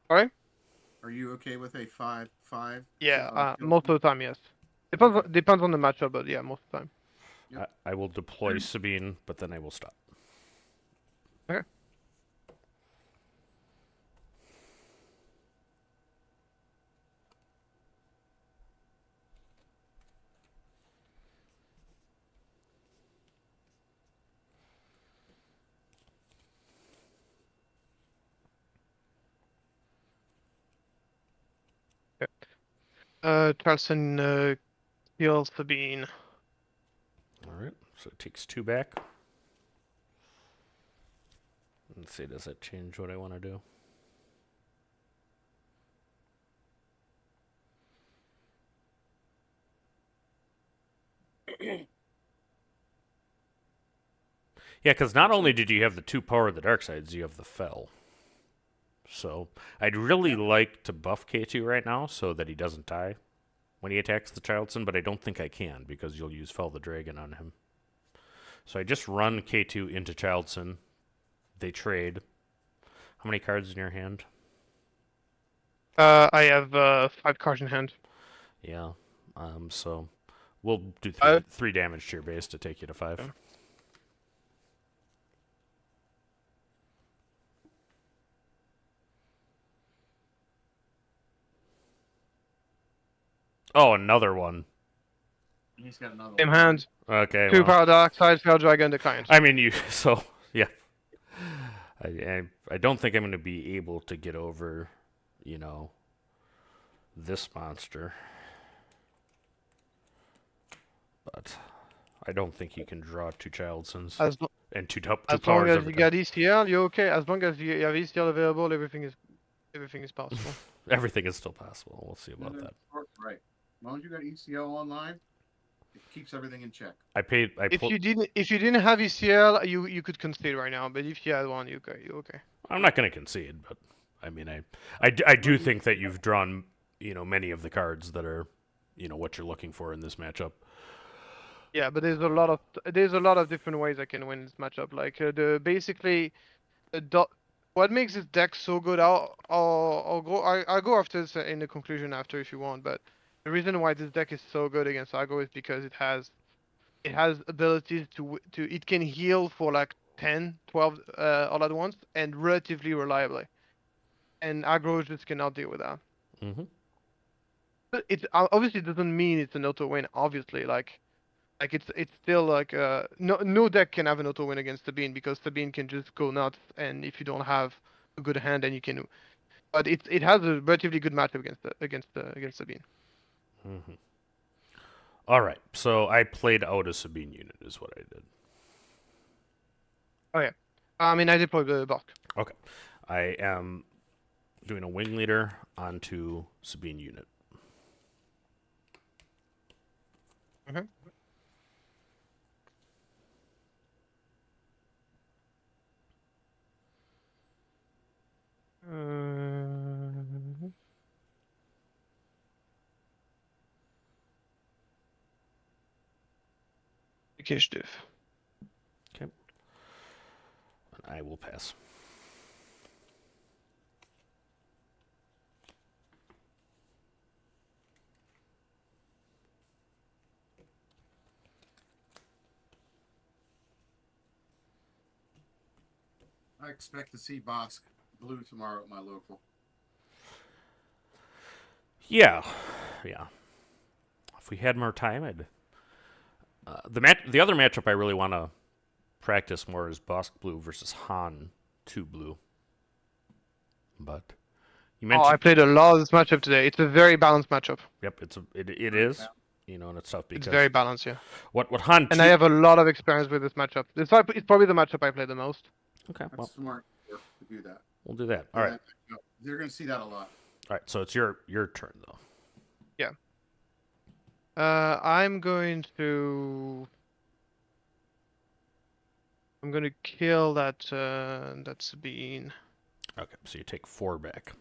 Alright? Are you okay with a 5/5? Yeah, most of the time, yes. Depends on the matchup, but yeah, most of the time. Yep. I will deploy Sabine, but then I will stop. Okay. Charleston kills Sabine. Alright, so it takes 2 back. Let's see, does that change what I want to do? Yeah, because not only did you have the 2 power of the dark sides, you have the fell. So I'd really like to buff K2 right now so that he doesn't die when he attacks the Childson, but I don't think I can because you'll use Fell the Dragon on him. So I just run K2 into Childson. They trade. How many cards in your hand? I have 5 cards in hand. Yeah. So we'll do 3 damage to your base to take you to 5. Okay. Oh, another one. He's got another Same one. hand. Okay. 2 well, power dark side, Fell Dragon, Defiant. I mean, so yeah. I don't think I'm going to be able to get over, this monster. But I don't think you can draw 2 Childsons and 2 As long powers as every you time. got ECL, you're okay. As long as you have ECL available, everything is possible. Everything is still possible. We'll see about No, that. Right. As long as you got ECO online, it keeps everything in check. If you didn't have ECL, you could concede right now. But if you had one, you're okay. I'm not going to concede, but I mean, I do think that you've drawn, many of the cards that are, what you're looking for in this matchup. Yeah, but there's a lot of different ways I can win this matchup. Like what makes this deck so good? I'll go after this in the conclusion after if you want. But the reason why this deck is so good against aggro is because it has abilities it can heal for like 10, 12 all at once and relatively reliably. And aggro just cannot deal with that. Mm-hmm. But it obviously doesn't mean it's an auto win. Obviously, like it's still like no deck can have an auto win against Sabine because Sabine can just go nuts, and if you don't have a good hand, then you can. But it has a relatively good matchup against Sabine. Mm-hmm. All right, so I played out a Sabine unit, is what I did. Oh yeah, I mean I deployed the Thorrk. Okay, I am doing a wing leader onto Sabine unit. Okay. Initiative. Okay. And I will pass. I expect to see Bosk blue tomorrow at my local. Yeah. If we had more time, I'd. The other matchup I really want to practice more is Bosk blue versus Han 2 blue. But you mentioned. Oh, I played a lot of this matchup today. It's a very balanced matchup. Yep, it is. And it's tough because it's very balanced, yeah. What Han? And I have a lot of experience with this matchup. It's probably the matchup I play the most. Okay, That's smart to do that. We'll do that. All right. You're going to see that a lot. All right, so it's your turn though. Yeah. I'm going to I'm gonna kill that that Sabine. Okay, so you take 4 back.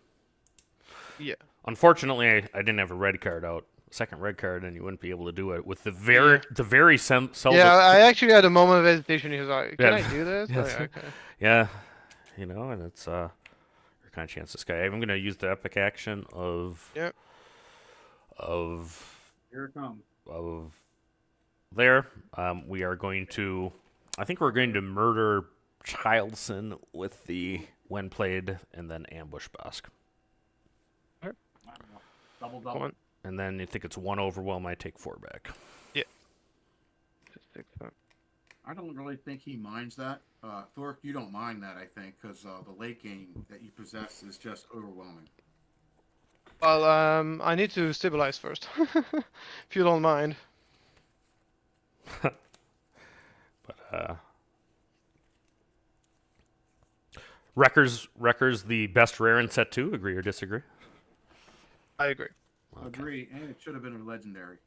Yeah. Unfortunately, I didn't have a red card out. Second red card, and you wouldn't be able to do it with the very seldom. Yeah, I actually had a moment of hesitation. He was like, "Can Yeah. I do this?" Yes. Like, okay. Yeah, you know, and it's your kind of chance. This guy. I'm gonna use the epic action of Yep. Here it comes. of there. We are going to. I think we're going to murder Childson with the when played, and then ambush Bosk. Double. Come on. And then you think it's 1 overwhelm. I take 4 back. Yeah. Just take that. I don't really think he minds that. Thorrk, you don't mind that, I think, because the late game that you possess is just overwhelming. Well, I need to stabilize first, if you don't mind. But Wrecker's the best rare in set 2. Agree or disagree? I agree. Okay. Agree, and it should have been a legendary.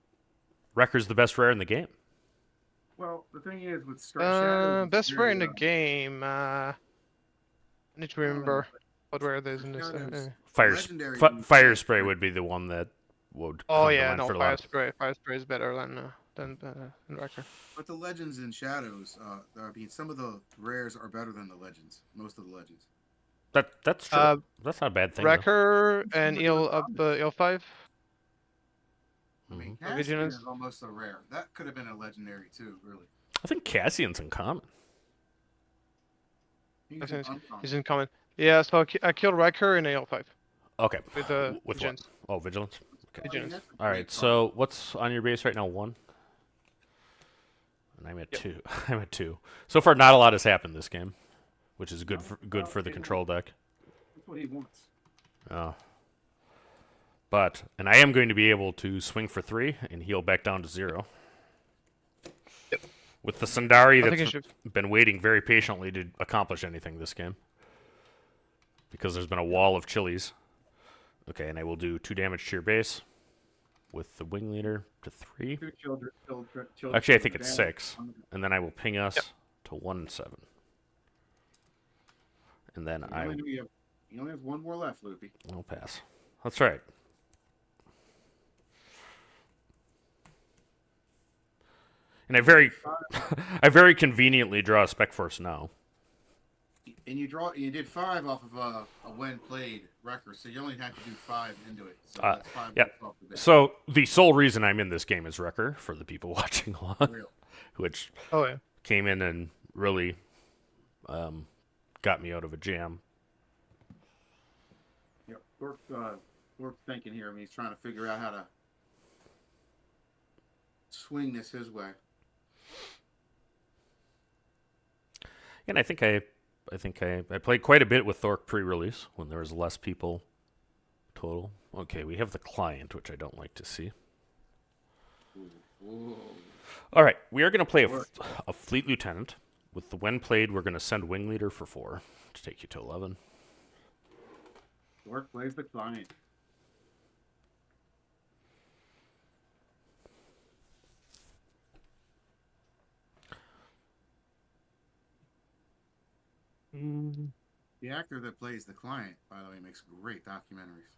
Wrecker's the best rare in the game. Well, the thing is with Shadows, it's Best rare in the very, game. I need to remember what rare there is in this. Shadows- Fire, legendary fire spray would be the one that would. Oh come to yeah, mind no, for a fire lot. spray. Fire spray is better than Wrecker. But the legends and shadows, I mean, some of the rares are better than the legends. Most of the legends. That's true. That's not a bad thing. though. Wrecker and eel up eel 5. I mean, Mhm. Cassian Vigilance. is almost a rare. That could have been a legendary too, really. I think Cassian's uncommon. He's I an think uncommon. He's in common. Yeah, so I killed Wrecker in eel 5 Okay. with With what? Vigilance. Oh, vigilance. Okay. I mean, Vigilance. that's a All great right. card. So what's on your base right now? 1. And I'm at Yep. 2. I'm at 2. So far, not a lot has happened this game, which is good for the control deck. That's what he wants. Oh. And I am going to be able to swing for 3 and heal back down to 0. Yep. With the Sundari I think I that's should. been waiting very patiently to accomplish anything this game. Because there's been a wall of chilies. Okay, and I will do 2 damage to your base with the wing leader to 3. 2 children. Actually, I think it's 6. And then I will ping us to 1 and 7. And then He only has 1 more left, Loopy. I'll pass. That's right. And I very conveniently draw a Spec Force now. And you did 5 off of a when played record, so you only had to do 5 into it. So that's 5 yeah. off the bat. So the sole reason I'm in this game is Wrecker, for the people watching along, Real. which Oh yeah. came in and really got me out of a jam. Yep. Thork's thinking here. I mean, he's trying to figure out how to swing this his way. And I think I played quite a bit with Thorrk pre-release when there was less people total. Okay, we have the client, which I don't like to see. Ooh. All right, we are going to play a Fleet Lieutenant. With the when played, we're going to send Wing Leader for 4 to take you to 11. Thork plays the client. The actor that plays the client, by the way, makes great documentaries.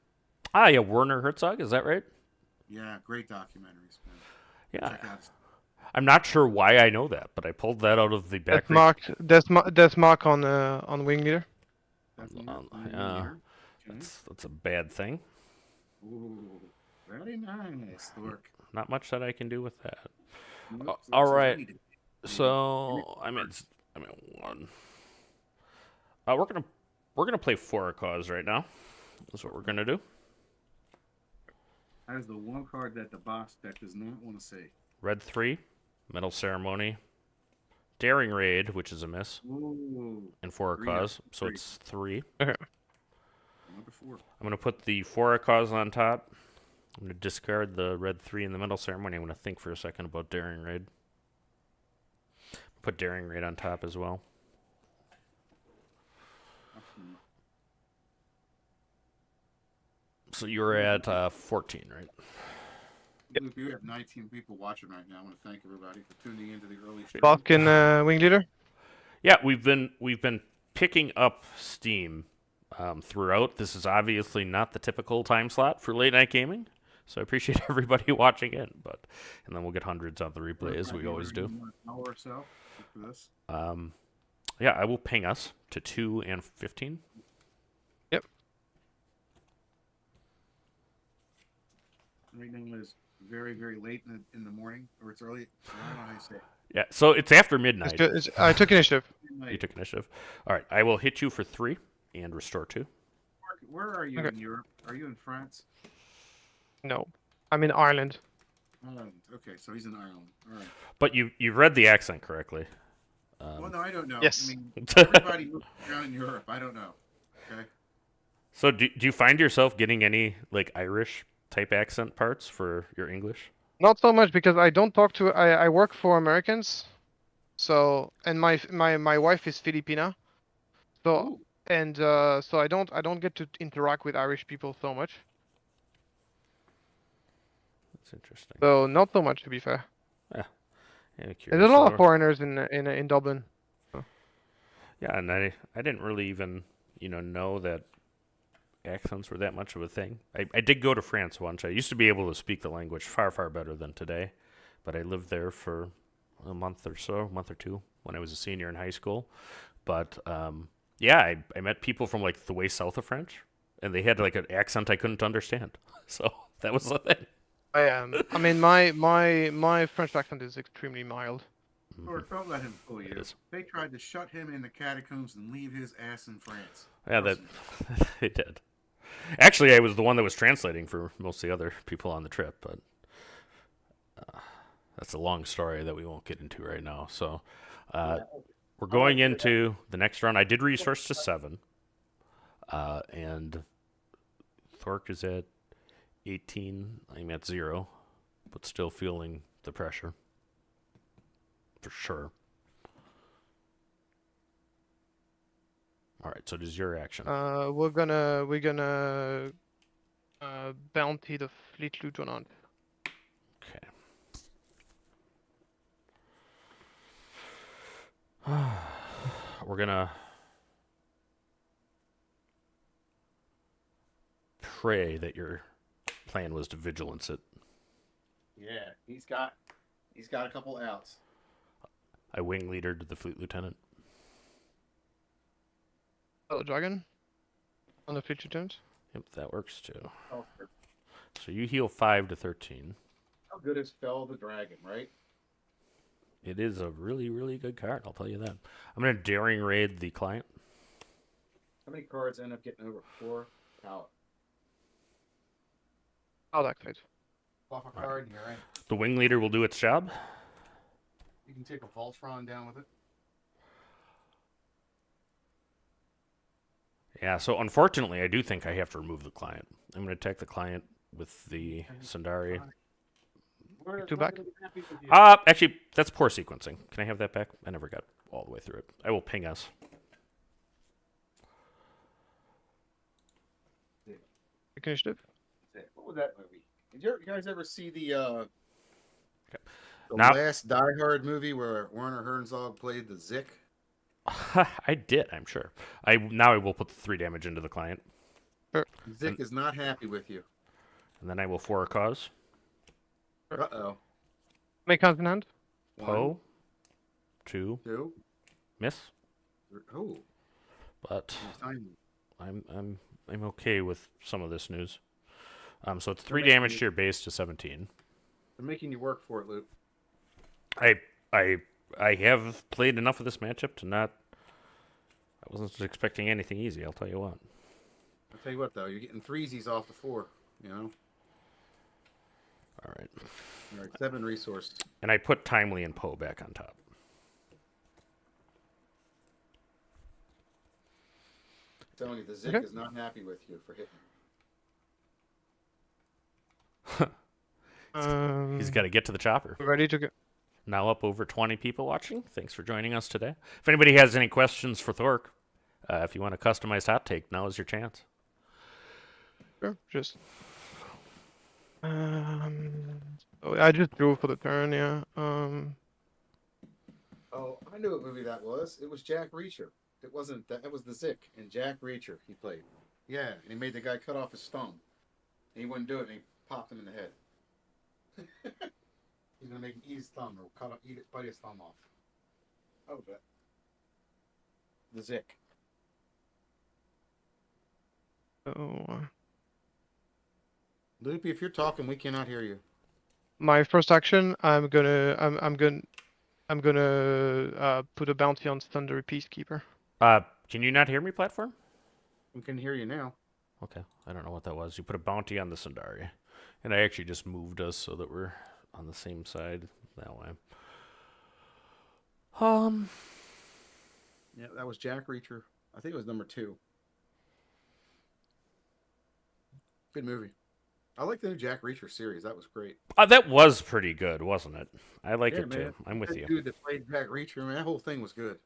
Ah, yeah, Werner Herzog, is that right? Yeah, great documentaries, man. Yeah. Check out. I'm not sure why I know that, but I pulled that out of the back. That's Mark on wing leader. That's a bad thing. Ooh, very nice, Thork. Not much that I can do with that. Nope, All looks right. like we did. So I'm at 1. We're gonna play Thorrk right now. That's what we're gonna do. That is the one card that the boss deck does not want to see. Red 3, Metal Ceremony, Daring Raid, which is a miss, Ooh, and Thorrk. So 3. it's 3. Number 4. I'm gonna put the Thorrk on top. I'm gonna discard the red 3 in the Metal Ceremony. I'm gonna think for a second about Daring Raid. Put Daring Raid on top as well. So you're at 14, right? Luke, you have 19 people watching right now. I want to thank everybody for tuning into the early stream. Balkan wing leader. Yeah, we've been picking up steam throughout. This is obviously not the typical time slot for late night gaming, so I appreciate everybody watching in. And then we'll get hundreds on the replay as we always do. An hour or so for this. Yeah, I will ping us to 2 and 15. Yep. Everything was very, very late in the morning, or it's early. I don't know how you say it. Yeah, so it's after midnight. I took initiative. You took initiative. All right, I will hit you for 3 and restore 2. Mark, where are you Okay. in Europe? Are you in France? No, I'm in Ireland. Ireland. Okay, so he's in Ireland. All right. But you read the accent correctly. Well, no, I don't know. Yes. I mean, everybody moves around in Europe. I don't know. Okay. So do you find yourself getting any like Irish type accent parts for your English? Not so much because I don't talk to. I work for Americans, so and my wife is Filipina, so Ooh. and so I don't get to interact with Irish people so much. That's interesting. So not so much, to be fair. Yeah, There's curious a lot though. of foreigners in Dublin. Yeah, and I didn't really even know that accents were that much of a thing. I did go to France once. I used to be able to speak the language far better than today, but I lived there for a month or 2 when I was a senior in high school. But yeah, I met people from like the way south of French, and they had like an accent I couldn't understand. So that was the thing. I mean, my French accent is extremely mild. Or don't let him fool you. It is. They tried to shut him in the catacombs and leave his ass in France. Yeah, Trust that me. they did. Actually, I was the one that was translating for most of the other people on the trip, but that's a long story that we won't get into right now. So we're going into the next round. I did resource to 7, and Thorrk is at 18. I'm at 0, but still feeling the pressure for sure. All right, so does your action? We're gonna bounty the Fleet Lieutenant. Okay. We're gonna pray that your plan was to vigilance it. Yeah, he's got a couple outs. I wing leader to the fleet lieutenant. Oh, dragon on the Fleet Lieutenant. Yep, that works too. Oh, So you heal 5 to 13. how good is Fell the Dragon, right? It is a really good card, I'll tell you that. I'm gonna daring raid the client. How many cards end up getting over 4 pallet? Oh, that side. Off a card, and you're in. The wing leader will do its job. You can take a Voltron down with it. Yeah, so unfortunately, I do think I have to remove the client. I'm gonna attack the client with the Sundari. Two back? Actually, that's poor sequencing. Can I have that back? I never got all the way through it. I will ping us. Initiative. What was that movie? Did you guys ever see the Now- last Die Hard movie where Werner Herzog played the Zick? I did, I'm sure. I will put the 3 damage into the client, Zick is not happy with you. and then I will for a cause. Uh-oh. Make hands in hand. Poe, 2, 2. miss, Oh, but tiny. I'm okay with some of this news. So it's 3 making damage you- to your base to 17. They're making you work for it, Luke. I have played enough of this matchup to not. I wasn't expecting anything easy. I'll tell you what. I'll tell you what, though, you're getting threesies off the 4. You know. All right, All right, 7 resource. and I put Timely and Poe back on top. I'm telling you, the Zick Okay. is not happy with you for hitting. He's got to get to the chopper. Ready to go. Now up over 20 people watching. Thanks for joining us today. If anybody has any questions for Thorrk, if you want a customized hot take, now is your chance. Sure, just. Oh, I just drew for the turn, yeah. Oh, I knew what movie that was. It was Jack Reacher. It wasn't that. It was the Zick and Jack Reacher he played. Yeah, and he made the guy cut off his thumb. And he wouldn't do it, and he popped him in the head. He's gonna make him eat his thumb or bite his thumb off. Oh, that. The Zick. Oh. Loopy, if you're talking, we cannot hear you. My first action, I'm gonna put a bounty on Thunder Peacekeeper. Can you not hear me, platform? We can hear you now. Okay, I don't know what that was. You put a bounty on the Sundari, and I actually just moved us so that we're on the same side that way. Yeah, that was Jack Reacher. I think it was number 2. Good movie. I like the new Jack Reacher series. That was great. That was pretty good, wasn't it? I like it man. too. I'm with That you. dude that played Jack Reacher, man, that whole thing was good.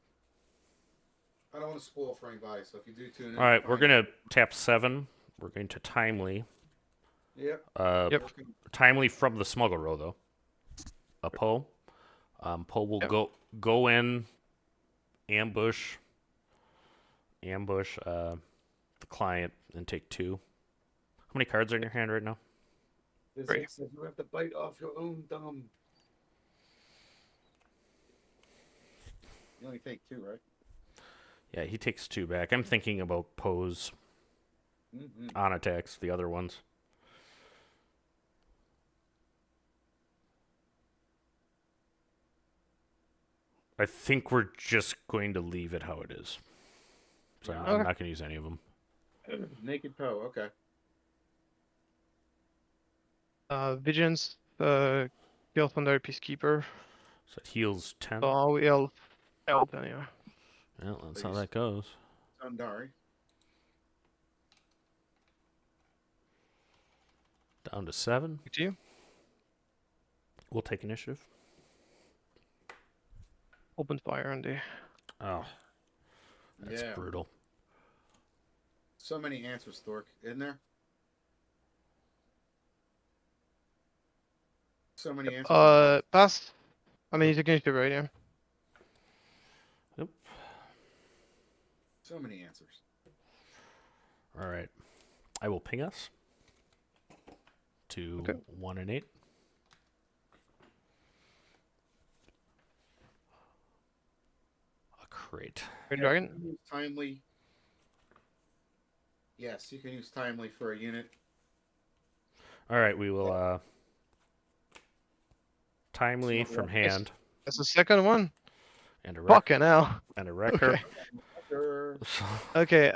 I don't want to spoil for anybody, so if you do tune in. All right, we're gonna tap 7. We're going to timely. Yep. Yep. Timely from the smuggle row though. A Poe. Poe will go in, ambush the client, and take 2. How many cards are in your hand right now? This Great. says you have to bite off your own thumb. You only take 2, right? Yeah, he takes 2 back. I'm thinking about Poe's on attacks, the other ones. I think we're just going to leave it how it is. So I'm not going to use any of them. Naked Poe, okay. Vigilance, kill Thunder Peacekeeper. So it heals 10. So we'll help anyway. Well, that's how that goes. Sundari. Down to 7. Back to you. We'll take initiative. Open fire on the. Oh, that's brutal. So many answers, Thorrk, isn't there? So many answers. Pass. I mean, you take initiative, right? Yeah. Yep. So many answers. All right. I will ping us to 1 and 8. A crate. Green Dragon. You can use timely. Yes, you can use timely for a unit. All right, we will timely from hand That's the second one. and a Fucking hell. and a wrecker. Okay.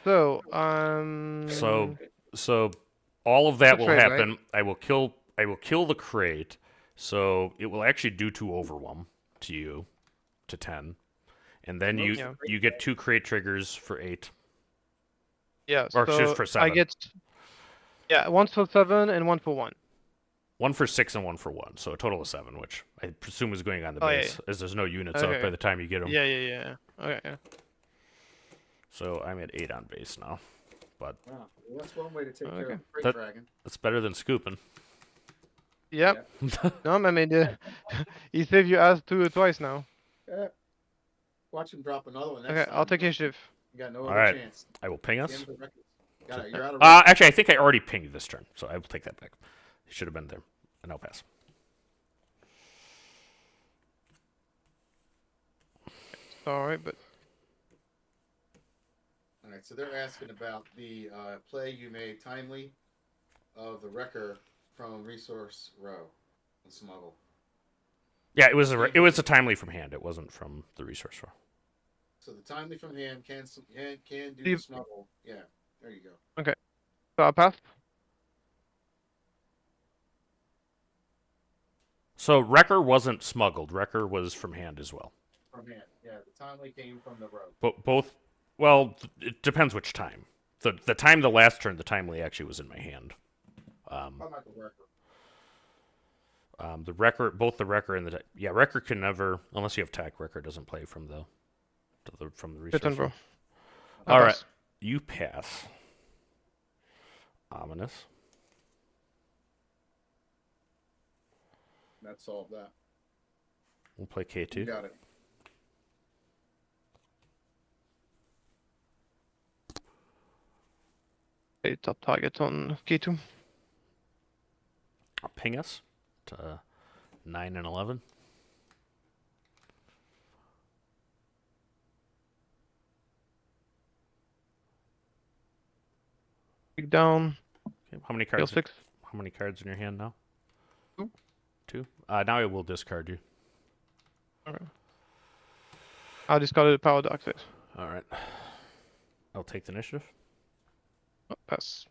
So So all of that The will crate, happen. right? I will kill the crate. So it will actually do 2 overwhelm to you to 10. And then you get 2 crate triggers for 8. yeah. Or So just for 7. I get 1 for 7 and 1 for 1. 1 for 6 and 1 for 1. So a total of 7, which I presume is going on the base, as there's no units out by the time you get them. Yeah. Okay. Yeah. So I'm at 8 on base now. But Wow. Well, that's one way to take care of the That- Freight Dragon. that's better than scooping. Yep. No, I mean, he saved you ass twice now. Yeah. Watch him drop another one. Next Okay, time. I'll take initiative. You got no All other right. chance. I will ping At the us. end of the record. Got it. You're out of Actually, I think I already pinged this turn, so I will take that back. It should have been there. And I'll pass. Alright, but All right, so they're asking about the play you made timely of the wrecker from Resource Row and Smuggle. Yeah, it was a timely from hand. It wasn't from the resource row. So the timely from hand can do Steve- the smuggle. Yeah, there you go. so I'll pass. So Wrecker wasn't smuggled. Wrecker was from hand as well. From hand, yeah. The timely came from the row. But both. Well, it depends which time. The time the last turn, the timely actually was in my hand. How about the wrecker? The Wrecker, both the Wrecker and the Wrecker can never, unless you have tack. Wrecker doesn't play from the resource. Good turn, bro. row. I'll All right, pass. you pass. Ominous. That solved that. We'll play You K2. got it. Okay, top target on K2. Ping us to 9 and 11. Big down. Okay, how many Kill cards? 6. How many cards in your hand now? 2. 2. Now I will discard you. Okay. I discarded the power dark side. All right. I'll take the initiative. Oh, pass.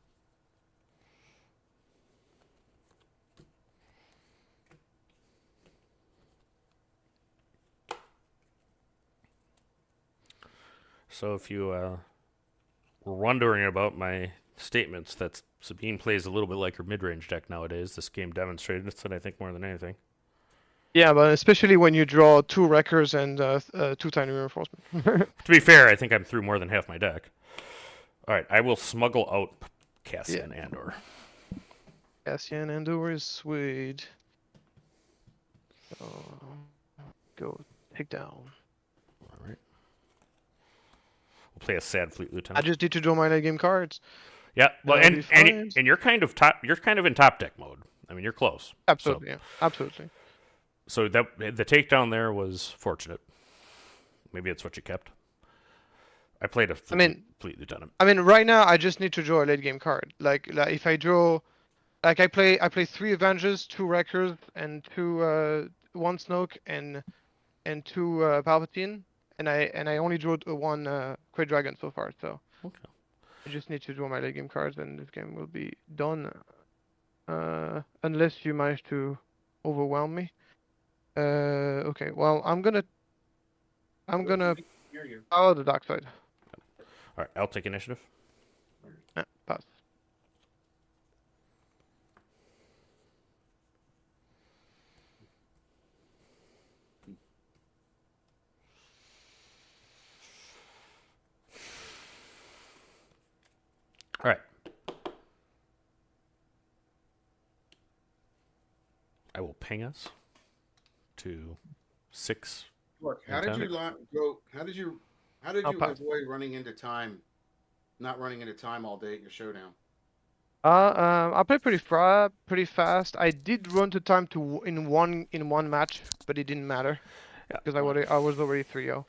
So if you were wondering about my statements, that Sabine plays a little bit like her mid-range deck nowadays. This game demonstrated it, I think, more than anything. Yeah, but especially when you draw 2 wreckers and 2 tiny reinforcement. To be fair, I think I'm through more than half my deck. All right, I will smuggle out Cassian Andor. Cassian Andor is sweet. Go take down. All right. We'll play a sad Fleet I Lieutenant. just need to draw my late game cards. Yeah, well, That'll be and fine. you're kind of top. You're kind of in top deck mode. I mean, you're close. Absolutely, yeah. Absolutely. So that the takedown there was fortunate. Maybe it's what you kept. I played a Fleet Lieutenant. I mean, right now I just need to draw a late game card. Like if I draw, like I play 3 Avengers, 2 Wreckers, and 2 1 Snoke and 2 Palpatine, and I only drew 1 Great Dragon so far. So Okay. I just need to draw my late game cards, and this game will be done. Unless you manage to overwhelm me. Okay. Well, I'm gonna power the dark side. All right, I'll take initiative. Yeah, pass. All right. I will ping us to 6. Look, how did you go? How did you pass. avoid running into time? Not running into time all day at your showdown. I played pretty fast. I did run to time in one match, but it didn't matter because I was already 3-0.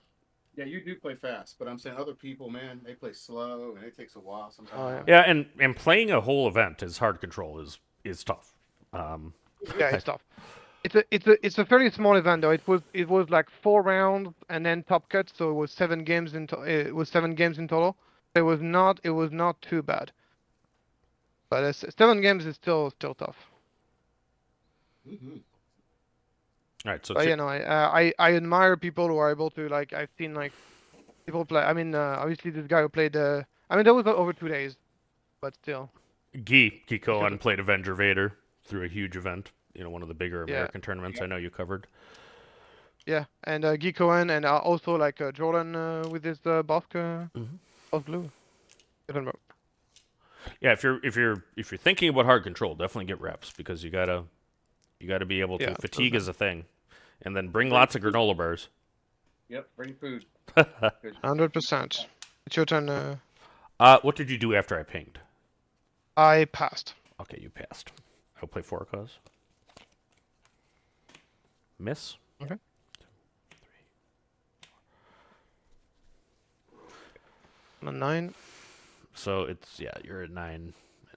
Yeah, you do play fast, but I'm saying other people, man, they play slow and it takes a while sometimes. Oh, Yeah, and playing a whole event as hard control is tough. Yeah, it's tough. It's a fairly small event though. It was like 4 rounds and then top cut, so it was 7 games in it was 7 games in total. It was not too bad. But 7 games is still tough. Mm-hmm. All right, so But you know, I admire people who are able to, like, I've seen like people play. I mean, obviously this guy who played I mean, that was over 2 days, but still. Guy Cohen played Avenger Vader through a huge event. You know, one of the bigger American tournaments I know you covered. Yeah, and Guy Cohen, and also like Jordan with his Bosk Blue. Different. Yeah, if you're thinking about hard control, definitely get reps because you gotta be able to. Yeah, Fatigue is a thing, and then bring lots of granola bars. Yep, bring food. 100%. It's your turn. What did you do after I pinged? I passed. Okay, you passed. I'll play 4 cause. Miss. Okay. 2, 3. I'm a 9. So it's you're at 9.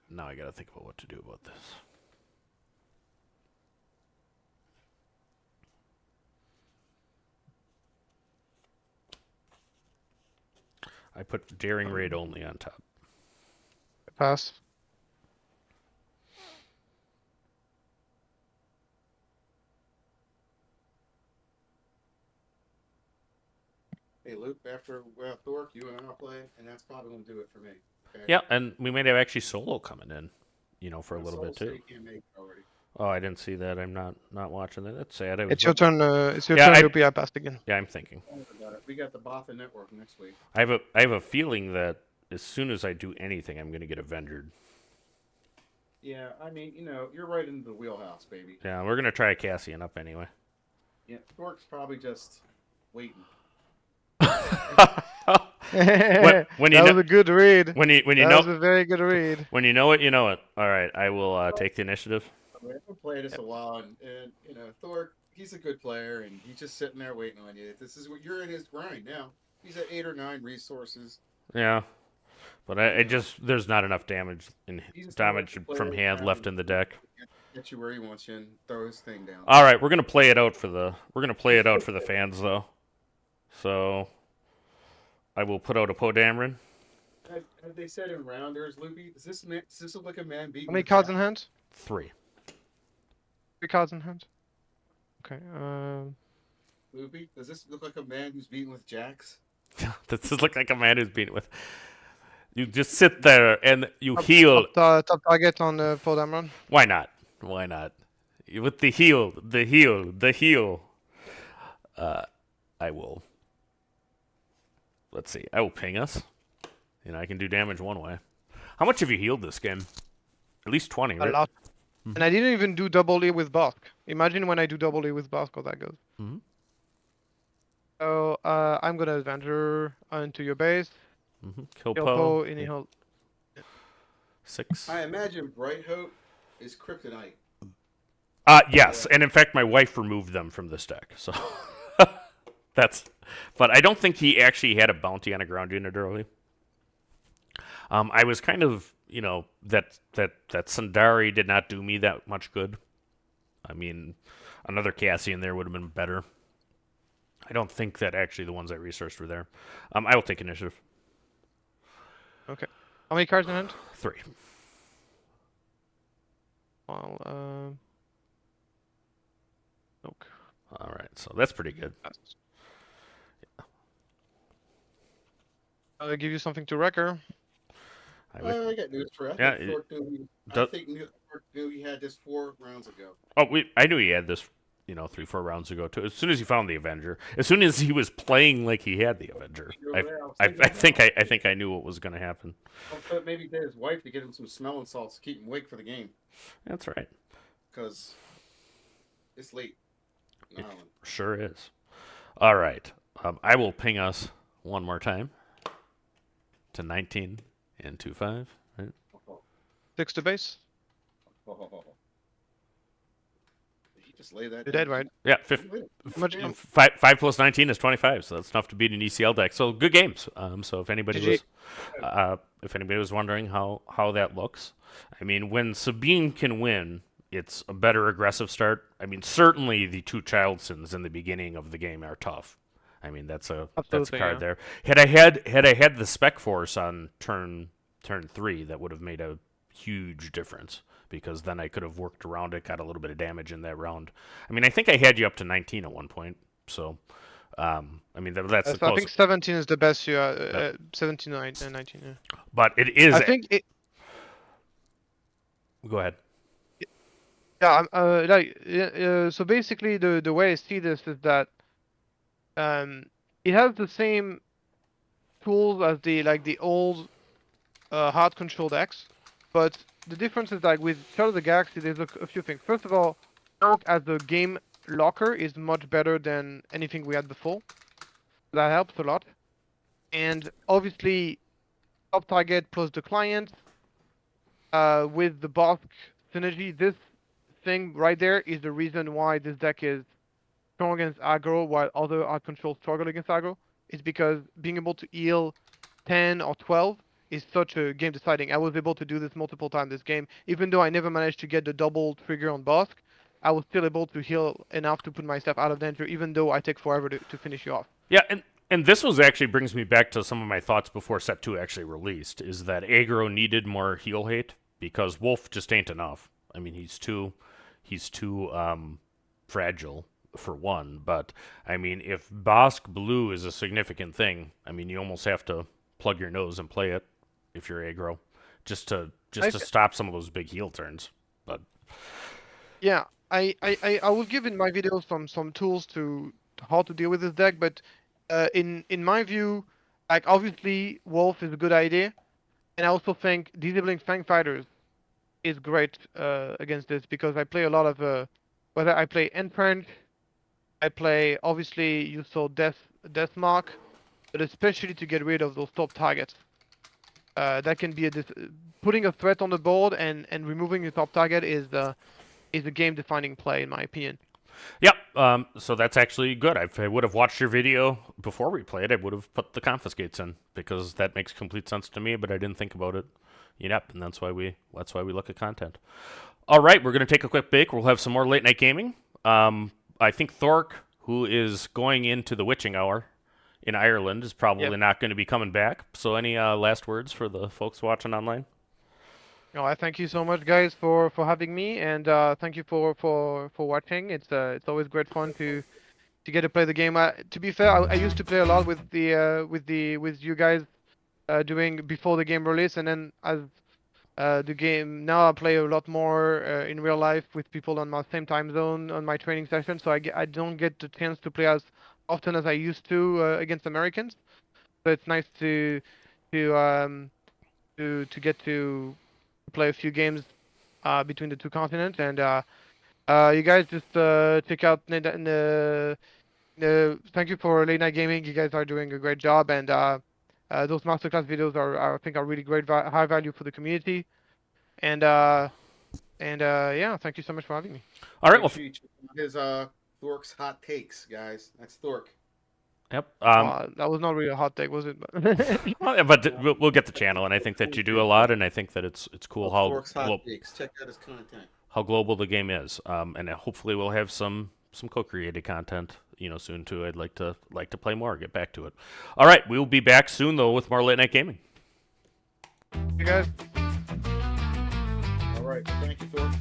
Now I gotta think about what to do about this. I put Daring Raid only on top. Pass. Hey, Luke, after Thorrk, you and I'll play, and that's probably going to do it for me. Okay? Yeah, and we might have actually solo coming in, for a little bit too. You can't make it already. Oh, I didn't see that. I'm not watching that. That's sad. It's your turn. It's your turn. Loopy, I passed again. Yeah, I'm thinking. We got the Botha Network next week. I have a feeling that as soon as I do anything, I'm going to get Avengered. Yeah, I mean, you're right into the wheelhouse, baby. Yeah, we're going to try a Cassian up anyway. Yeah, Thorrk's probably just waiting. when you That know was a good read. when you That know was a very good read. when you know it, you know it. All right, I will take the initiative. I've been playing this a while, and you know, Thorrk, he's a good player, and he's just sitting there waiting on you. This is what you're in his grind now. He's at 8 or 9 resources. Yeah, but I You know, just there's not enough damage he's just gonna let damage you play from it hand down left in the deck. get you where he wants you and throw his thing down. All right, we're gonna play it out for the fans though. So I will put out a Podamron. Have they said in rounders, Loopy? Does this look like a man beating How many with cards Jack? in hand? 3. 3 cards in hand. Okay. Loopy, does this look like a man who's beating with jacks? This does look like a man who's beaten with. You just sit there and you Top, heal. top target on the Podamron. Why not? Why not? With the heal. I will. Let's see. I will ping us. You know, I can do damage one way. How much have you healed this game? At least 20, A right? lot. And I didn't even do double E with Bosk. Imagine when I do double E with Bosk, how that goes. Mhm. So I'm gonna Avenger into your base. Kill Kill Poe. Poe, Yeah. inhale. 6. I imagine Bright Hope is kryptonite. Yes, and in fact, my wife removed them from this deck. So that's. But I don't think he actually had a bounty on a ground unit early. I was kind of, you know, that Sundari did not do me that much good. I mean, another Cassian there would have been better. I don't think that actually the ones I researched were there. I will take initiative. Okay. How many cards in hand? 3. Well, okay. All right, so that's pretty good. I'll give you something to wrecker. I got news for you. Yeah, I think Thorrk knew he had this 4 rounds ago. Oh, I knew he had this, you know, 3-4 rounds ago too. As soon as he found the Avenger, as soon as he was playing like he had the Avenger, I think I knew what was going to happen. But maybe get his wife to get him some smelling salts to keep him awake for the game. That's right. Because it's late. It sure is. All right, I will ping us one more time to 19 and 2-5. Right? 6 to base. He just lay that You're down. dead, right? Yeah, How much? 5 plus 19 is 25, so that's enough to beat an ECL deck. So good games. So if anybody was wondering how that looks, I mean, when Sabine can win, it's a better aggressive start. I mean, certainly the 2 Childsons in the beginning of the game are tough. I mean, that's a card there. Had I had the Spec Force on turn 3, that would have made a huge difference, because then I could have worked around it, got a little bit of damage in that round. I mean, I think I had you up to 19 at one point. So, I mean, that's the So I close. think 17 is the best. 17 and 19. Yeah. But it is. I think it. Go ahead. Yeah. So basically, the way I see this is that it has the same tools as the old hard control decks, but the difference is like with Shadow of the Galaxy, there's a few things. First of all, Thorrk as the game locker is much better than anything we had before. That helps a lot. And obviously, top target plus the client with the Bosk synergy, this thing right there is the reason why this deck is strong against aggro while other hard control struggle against aggro. It's because being able to heal 10 or 12 is such a game deciding. I was able to do this multiple times this game. Even though I never managed to get the double trigger on Bosk, I was still able to heal enough to put myself out of danger, even though I take forever to finish you off. Yeah, and this was actually brings me back to some of my thoughts before Set 2 actually released, is that aggro needed more heal hate, because Wolf just ain't enough. I mean, he's too fragile, for one. But, I mean, if Bosk Blue is a significant thing, I mean, you almost have to plug your nose and play it if you're aggro, just to stop some of those big heal turns. But yeah, I will give in my video some tools to how to deal with this deck, but in my view, like obviously Wolf is a good idea, and I also think disabling Fang Fighters is great against this, because I play a lot of whether I play Entrench, I play. Obviously, you saw death mark, but especially to get rid of those top targets. That can be putting a threat on the board and removing the top target is a game-defining play in my opinion. Yep. So that's actually good. I would have watched your video before we played. I would have put the confiscates in because that makes complete sense to me. But I didn't think about it. Yep, and that's why we look at content. All right, we're gonna take a quick break. We'll have some more late night gaming. I think Thorrk, who is going into the witching hour in Ireland, is probably not going to be coming back. So any last words for the folks watching online? No, I thank you so much, guys, for having me, and thank you for watching. It's always great fun to get to play the game. To be fair, I used to play a lot with you guys doing before the game release, and then as the game now I play a lot more in real life with people on my same time zone on my training session. So I don't get the chance to play as often as I used to against Americans. So it's nice to get to play a few games between the two continents, and you guys just check out. Thank you for late night gaming. You guys are doing a great job, and those masterclass videos are I think are really great, high value for the community, and yeah, thank you so much for having me. All right, Make sure you check out his Thorrk's hot takes, guys. That's Thorrk. Yep. That was not really a hot take, was it? But we'll get the channel, and I think that you do a lot, and I think that it's cool Thorrk's hot takes. Check out his content. How global the game is, and hopefully we'll have some co-created content, soon too. I'd like to play more, get back to it. All right, we will be back soon though with more late night gaming. You guys. All right, thank you, Thorrk.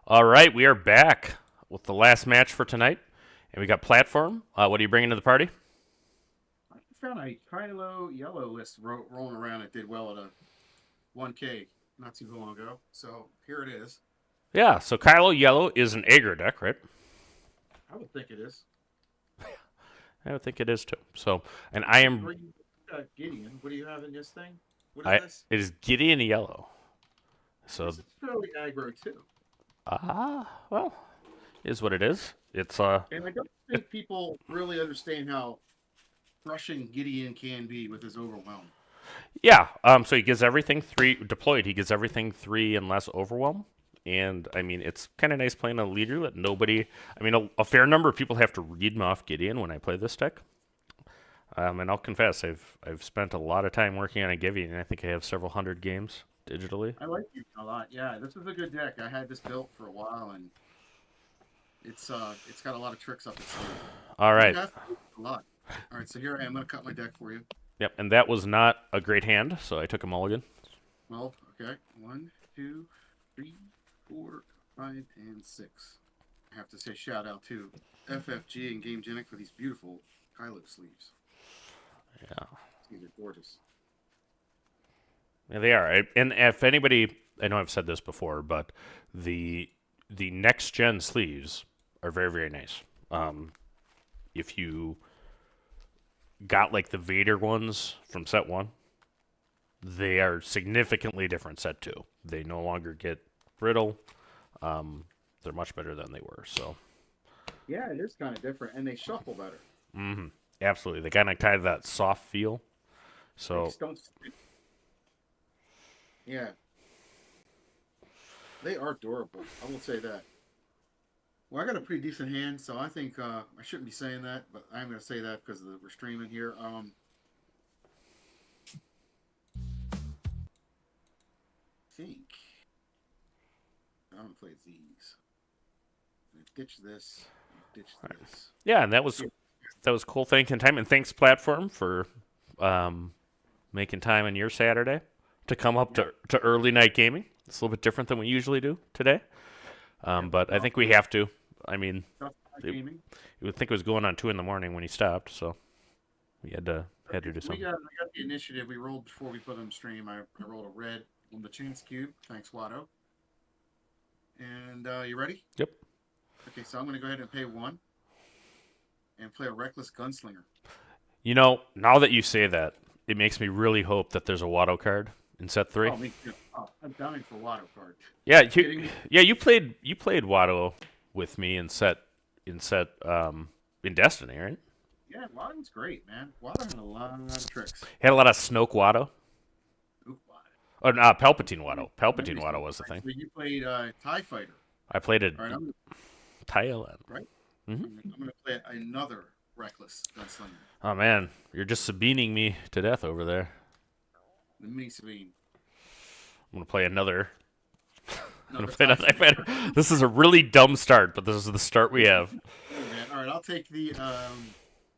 All right, we are back with the last match for tonight, and we got platform. What are you bringing to the party? I found a Kylo yellow list rolling around. It did well at a 1K not too long ago. So here it is. Yeah, so Kylo Yellow is an aggro deck, right? I would think it is. I would think it is too. So, and I am. Gideon. What do you have in this thing? What is this? It is Gideon Yellow. So, This is fairly aggro too. well, is what it is. It's And I don't think people really understand how crushing Gideon can be with his overwhelm. Yeah. So he gives everything 3 deployed. He gives everything 3 and less overwhelm. And I mean, it's kind of nice playing a leader that nobody. I mean, a fair number of people have to read me off Gideon when I play this deck. And I'll confess, I've spent a lot of time working on a Gideon, and I think I have several hundred games digitally. I like you a lot. Yeah, this is a good deck. I had this built for a while, and it's got a lot of tricks up its sleeve. All right. A lot. All right, so here I am. I'm gonna cut my deck for you. Yep, and that was not a great hand, so I took a mulligan. Well, okay. 1, 2, 3, 4, 5, and 6. I have to say shout out to FFG and GameGenic for these beautiful Kylo sleeves. Yeah. These are gorgeous. Yeah, they are. And if anybody, I know I've said this before, but the next gen sleeves are very, very nice. If you got like the Vader ones from set 1, they are significantly different set 2. They no longer get brittle. They're much better than they were. So Yeah, it is kind of different, and they shuffle better. Mm-hmm. Absolutely. They kind of that soft feel. So yeah, they are durable. I will say that. Well, I got a pretty decent hand, so I think I shouldn't be saying that, but I'm going to say that because we're streaming here. I think I'm going to play these. Ditch this. Ditch this. Yeah, and that was cool. Thanks in time, and thanks platform for making time on your Saturday to come up to early night gaming. It's a little bit different than we usually do today, but I think we have to. I mean, you would think it was going on 2 a.m. when he stopped, so we had to do something. I got the initiative we rolled before we put on stream. I rolled a red on the chance cube. Thanks, Watto. And you ready? Yep. Okay, so I'm going to go ahead and pay 1 and play a Reckless Gunslinger. You know, now that you say that, it makes me really hope that there's a Watto card in set 3. Oh, me too. Oh, I'm dying for Watto card. Yeah, you played Watto with me in Destiny, right? Yeah, Watto's great, man. Watto had a lot of tricks. Had a lot of Snoke Watto. Ooh, Watto. Oh, no, Palpatine Watto. Palpatine Watto was the thing. So you played TIE Fighter. I played it. All right, TIE LN. Right? Mm-hmm. I'm going to play another Reckless Gunslinger. Oh, man. You're just Sabining me to death over there. The mini Sabine. I'm going to play another. I'm going to play another TIE Fighter. This is a really dumb start, but this is the start we have. All right, I'll take the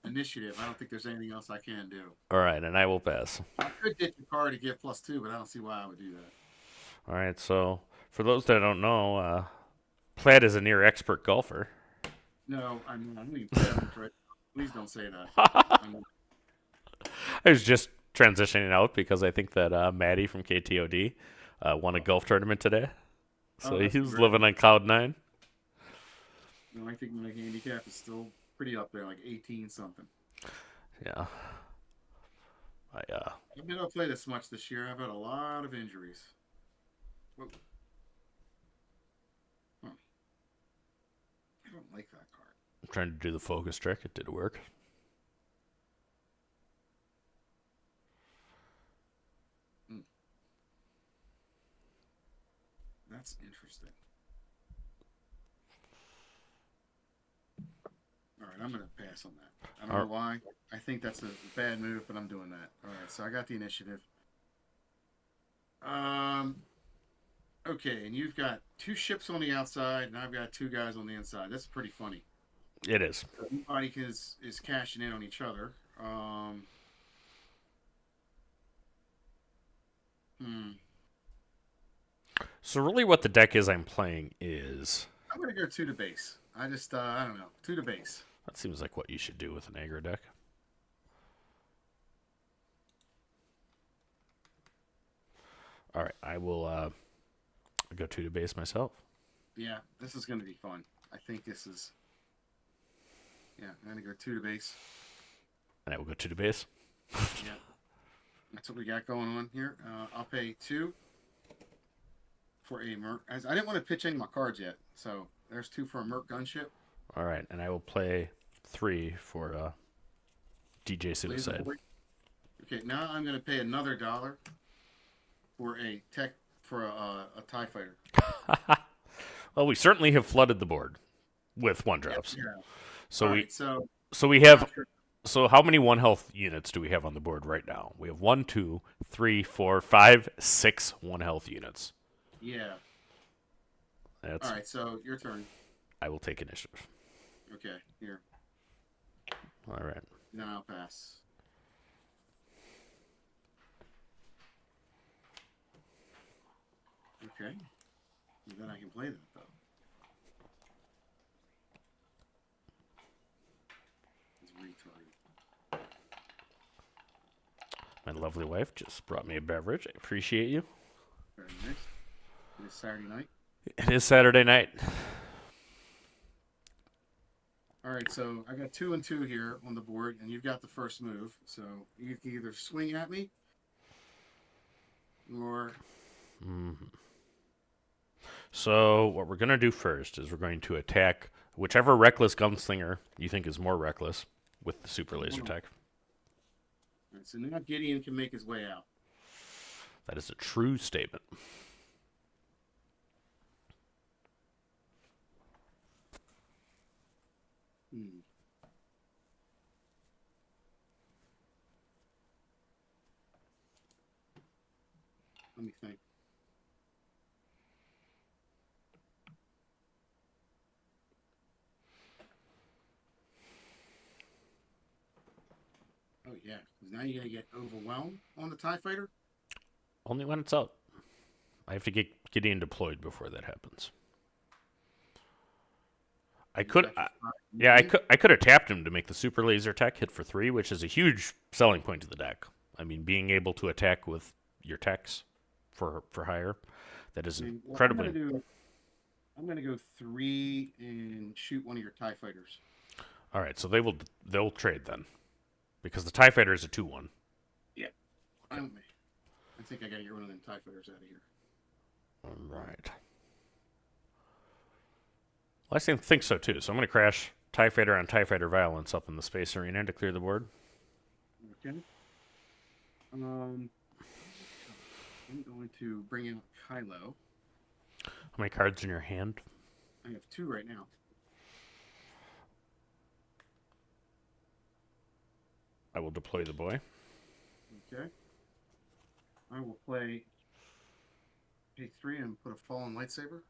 initiative. I don't think there's anything else I can do. All right, and I will pass. I could get the card to give +2, but I don't see why I would do that. All right, so for those that don't know, Plaid is a near expert golfer. No, I'm not even playing right. Please don't say that. I was just transitioning out because I think that Maddie from KTOD won a golf tournament today. So he's living on cloud 9. No, I think my handicap is still pretty up there, like 18 something. Yeah. I've been able to play this much this year. I've had a lot of injuries. Whoa. Huh. I don't like that card. I'm trying to do the focus trick. It did work. That's interesting. All right, I'm going to pass on that. I don't know why. I think that's a bad move, but I'm doing that. All right, so I got the initiative. Okay, and you've got 2 ships on the outside, and I've got 2 guys on the inside. That's pretty funny. It is. Everybody is cashing in on each other. So really what the deck is I'm playing is... I'm gonna go 2 to base. I don't know, 2 to base. That seems like what you should do with an aggro deck. Alright, I will go 2 to base myself. Yeah, this is gonna be fun. I think this is. Yeah, I'm gonna go 2 to base. And I will go 2 to base. Yeah, that's what we got going on here. I'll pay 2 for a Merc. I didn't want to pitch any of my cards yet, so there's 2 for a Merc gunship. Alright, and I will play 3 for DJ Suicide. Okay, now I'm gonna pay another $1 for a tech for a TIE fighter. Well, we certainly have flooded the board with 1-drops. Yeah. So All right, so we have. So how many 1 health units do we have on the board right now? We have 1, 2, 3, 4, 5, 6 1 health units. Yeah. That's. All right, so your turn. I will take initiative. Okay, here. All right. Then I'll pass. Okay. And then I can play that though. It's retarded. My lovely wife just brought me a beverage. I appreciate you. Very nice. It's Saturday night. It is Saturday night. All right, so I got 2 and 2 here on the board, and you've got the first move. So you can either swing at me, or So what we're going to do first is we're going to attack whichever reckless gunslinger you think is more reckless with the super laser tech. all right, so now Gideon can make his way out. That is a true statement. Hmm. Let me think. Oh yeah, 'cause now you're gonna get overwhelmed on the TIE fighter. Only when it's out. I have to get Gideon deployed before that happens. I could, yeah, I could have tapped him to make the super laser tech hit for 3, which is a huge selling point to the deck. I mean, being able to attack with your techs for hire, that is incredibly. I'm gonna go 3 and shoot one of your TIE fighters. All right, so they'll trade then, because the TIE fighter is a 2/1. Yeah, I think I gotta get one of them TIE fighters out of here. All right. Well, I think so too. So I'm going to crash TIE Fighter on TIE Fighter Violence up in the Space Arena to clear the board. Okay. I'm going to bring in Kylo. How many cards in your hand? I have 2 right now. I will deploy the boy. Okay. I will pay 3 and put a fallen lightsaber.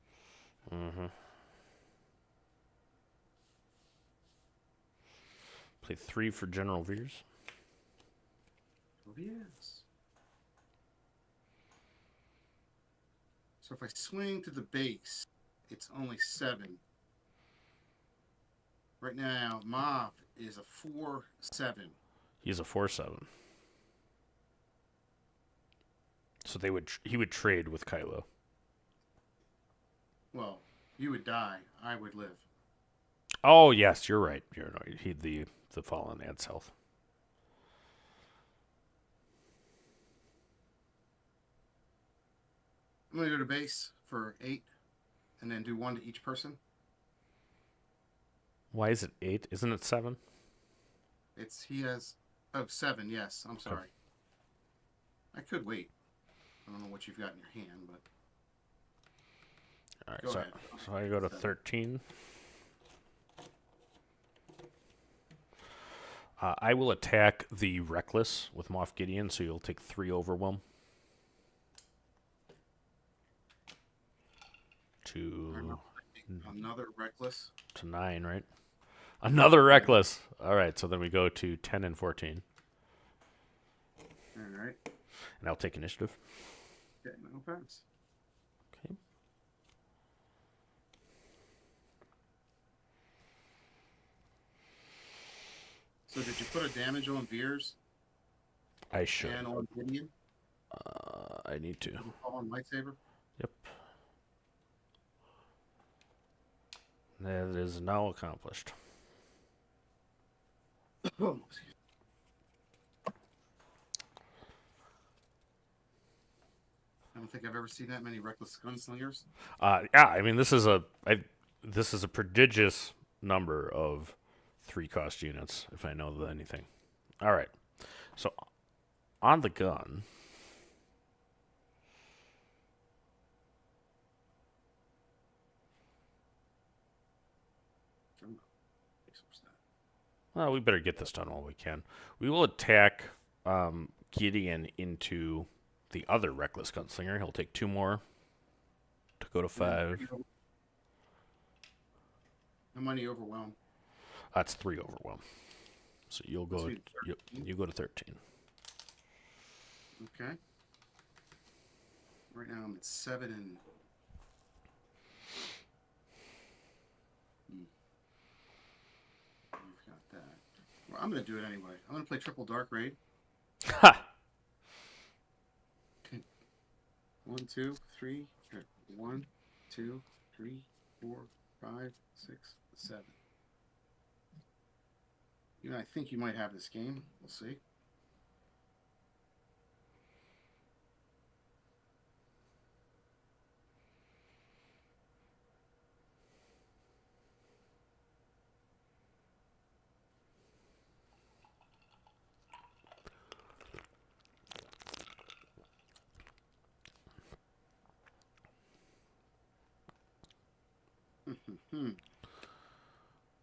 Mm-hmm. Play 3 for General Veers. Oh, yes. So if I swing to the base, it's only 7. Right now, Moff is a 4/7. He's a 4/7. So he would trade with Kylo. Well, you would die. I would live. Oh yes, you're right. The fallen adds health. I'm gonna go to base for 8, and then do 1 to each person. Why is it 8? Isn't it 7? He has 7. Yes, I'm sorry. I could wait. I don't know what you've got in your hand, but All right, Go ahead. so I go to 13. I will attack the Reckless with Moff Gideon, so you'll take 3 overwhelm. another reckless. To 9, right? Another Reckless. All right, so then we go to 10 and 14. All right. And I'll take initiative. Okay, no pass. Okay. So did you put a damage on Veers I should. and on Gideon? I need to. On lightsaber? Yep. That is now accomplished. Oh, excuse me. I don't think I've ever seen that many reckless gunslingers. Yeah, I mean this is a prodigious number of 3-cost units, if I know anything. All right, so on the gun, well, we better get this done while we can. We will attack Gideon into the other reckless gunslinger. He'll take 2 more to go to 5. How many overwhelm? That's 3 overwhelm. So you'll go. You go to 13. Okay. Right now I'm at 7 and. We've got that. Well, I'm gonna do it anyway. I'm gonna play triple dark raid. Ha! 1, 2, 3. 1, 2, 3, 4, 5, 6, 7. You know, I think you might have this game. We'll see.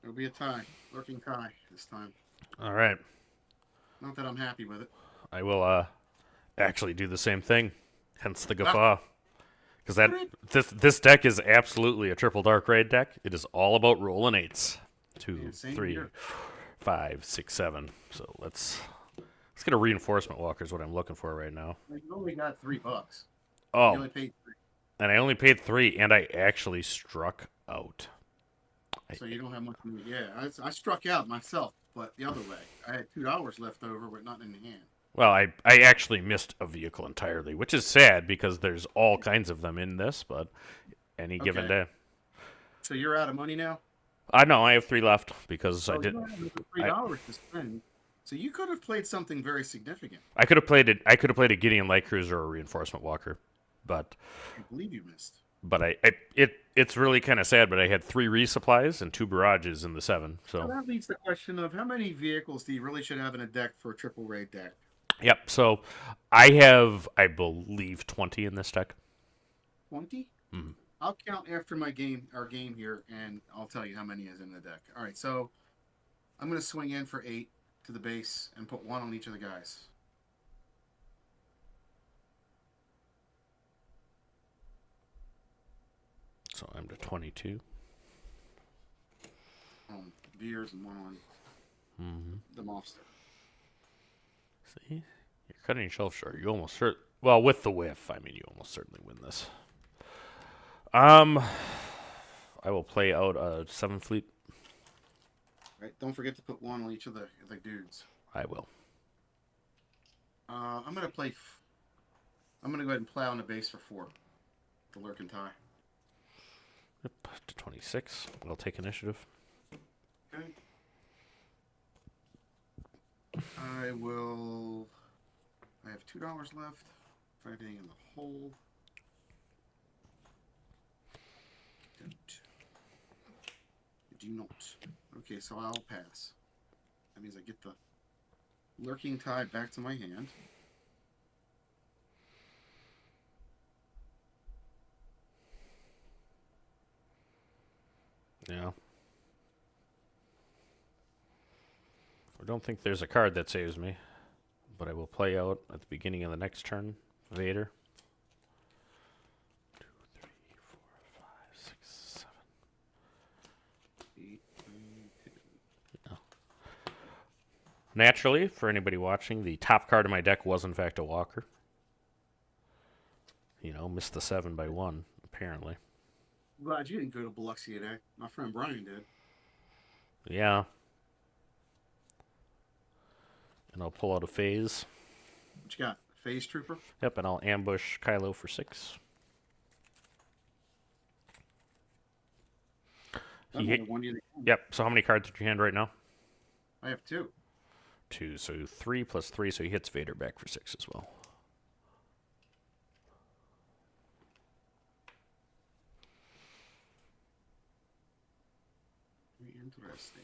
It'll be a tie, lurking tie this time. All right. Not that I'm happy with it. I will actually do the same thing. Hence the guffaw. Because this deck is absolutely a triple dark raid deck. It is all about rolling 8s. 2, 3, 5, 6, 7. So let's get a reinforcement walker is what I'm looking for right now. You only got $3. Oh, You only paid 3. and I only paid 3, and I actually struck out. So you don't have much money. Yeah, I struck out myself, but the other way. I had $2 left over with nothing in hand. Well, I actually missed a vehicle entirely, which is sad because there's all kinds of them in this, but any given day. So you're out of money now? I know, I have 3 left because I You didn't. have $3 to spend. So you could have played something very significant. I could have played it. I could have played a Gideon Light Cruiser or a reinforcement walker, but I believe you missed. But it's really kind of sad. But I had 3 resupplies and 2 barrages in the 7. So that leads to the question of how many vehicles do you really should have in a deck for a triple raid deck? Yep. So I have, I believe, 20 in this deck. 20? Mm-hmm. I'll count after our game here, and I'll tell you how many is in the deck. All right. So I'm going to swing in for 8 to the base and put 1 on each of the guys. So I'm to 22. Veers and 1 on the monster. See, you're cutting yourself short. You almost hurt. Well, with the whiff, I mean, you almost certainly win this. I will play out a 7 fleet. Right. Don't forget to put 1 on each of the dudes. I will. I'm gonna play. I'm gonna go ahead and play on the base for 4. The lurk and tie. Yep, to 26. I'll take initiative. Okay. I will. I have $2 left. For everything in the hole. Don't. Do not. Okay, so I'll pass. That means I get the lurking tie back to my hand. Yeah. I don't think there's a card that saves me, but I will play out at the beginning of the next turn. Vader. 2, 3, 4, 5, 6, 7. 8, 9, 10. Yeah. Naturally, for anybody watching, the top card of my deck was in fact a walker. You know, missed the 7 by 1, apparently. Glad you didn't go to Biloxi today. My friend Brian did. Yeah. And I'll pull out a phase. What you got? Phase Trooper? Yep, and I'll ambush Kylo for 6. He hit. Yep, so how many cards did you hand right now? I have 2. 2, so 3 plus 3, so he hits Vader back for 6 as well. Interesting.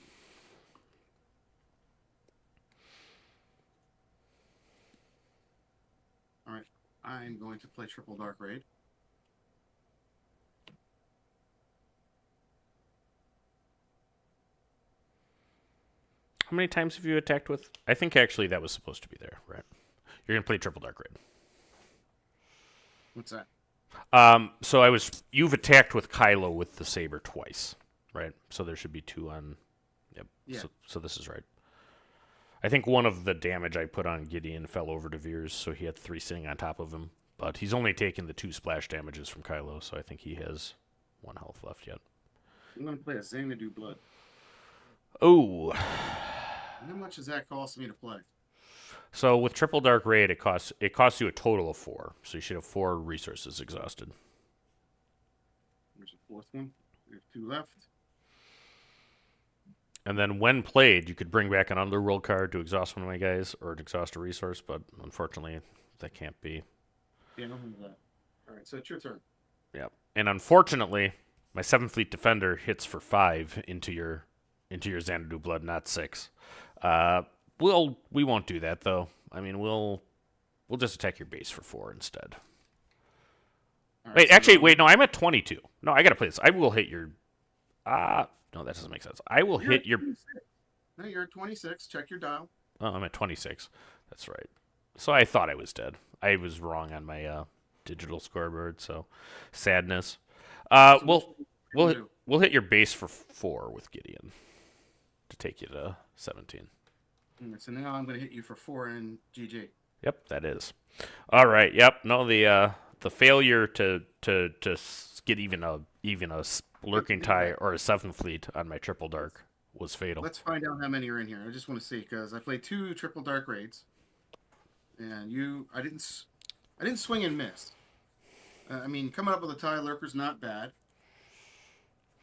All right, I'm going to play triple Dark Raid. How many times have you attacked with? I think actually that was supposed to be there, right? You're gonna play triple Dark Raid. What's that? So you've attacked with Kylo with the saber twice, right? So there should be 2 on. Yep. Yeah. So this is right. I think one of the damage I put on Gideon fell over to Veers, so he had 3 sitting on top of him. But he's only taken the 2 splash damages from Kylo, so I think he has 1 health left yet. I'm gonna play a Xanadu Blood. Oh. How much does that cost me to play? So with triple Dark Raid, it costs you a total of 4. So you should have 4 resources exhausted. There's a 4th one. We have 2 left. And then when played, you could bring back an Underworld card to exhaust one of my guys, or to exhaust a resource, but unfortunately, that can't be. Yeah, no one that. All right, so it's your turn. Yep. And unfortunately, my 7th Fleet Defender hits for 5 into your Xanadu Blood, not 6. We won't do that though. I mean, we'll just attack your base for 4 instead. All right, Wait, so actually, wait. No, I'm at 22. No, I gotta play this. I will hit your. No, that doesn't make sense. I will hit your. 26. No, you're at 26. Check your dial. Oh, I'm at 26. That's right. So I thought I was dead. I was wrong on my digital scoreboard. So sadness. So We'll hit your base for 4 with Gideon to take you to 17. So now I'm going to hit you for 4 in GG. Yep, that is. All right. Yep. No, the failure to get even a lurking tie or a 7th fleet on my triple dark was fatal. Let's find out how many are in here. I just want to see because I played 2 triple dark raids, and I didn't swing and miss. I mean, coming up with a tie lurker's not bad.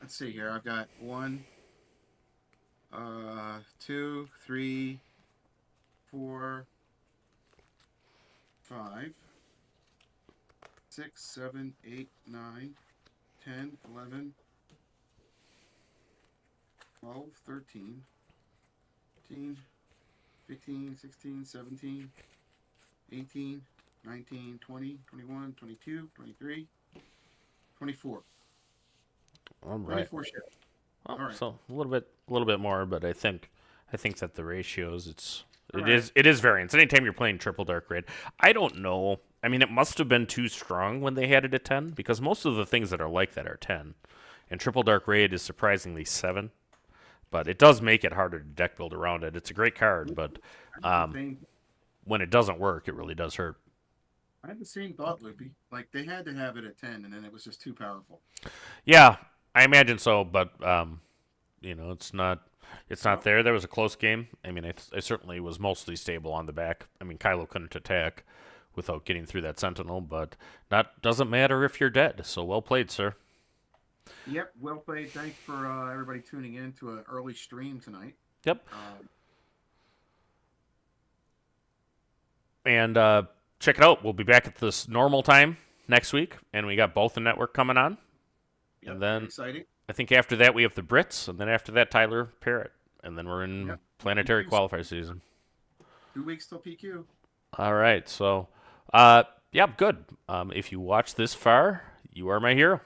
Let's see here. I've got 1, 2, 3, 4, 5, 6, 7, 8, 9, 10, 11, 12, 13, 14, 15, 16, 17, 18, 19, 20, 21, 22, 23, 24. All right. 24 shares. Well, All right. So a little bit more, but I think that the ratios All it is variance. Anytime you're playing triple dark raid, I don't know. I mean, it must have been too strong when they had it at 10 because most of the things that are like that are 10, and triple dark raid is surprisingly 7. But it does make it harder to deck build around it. It's a great card, but when it doesn't work, it really does hurt. I had the same thought, Loopy. Like, they had to have it at 10, and then it was just too powerful. Yeah, I imagine so, but it's not there. There was a close game. I mean, I certainly was mostly stable on the back. I mean, Kylo couldn't attack without getting through that Sentinel, but that doesn't matter if you're dead. So well played, sir. Yep, well played. Thanks for everybody tuning in to an early stream tonight. Yep. And check it out. We'll be back at this normal time next week, and we got both the network coming on. Yep, And then exciting. I think after that we have the Brits, and then after that Tyler Parrott, and then we're in planetary qualifier season. 2 weeks till PQ. All right, so good. If you watched this far, you are my hero.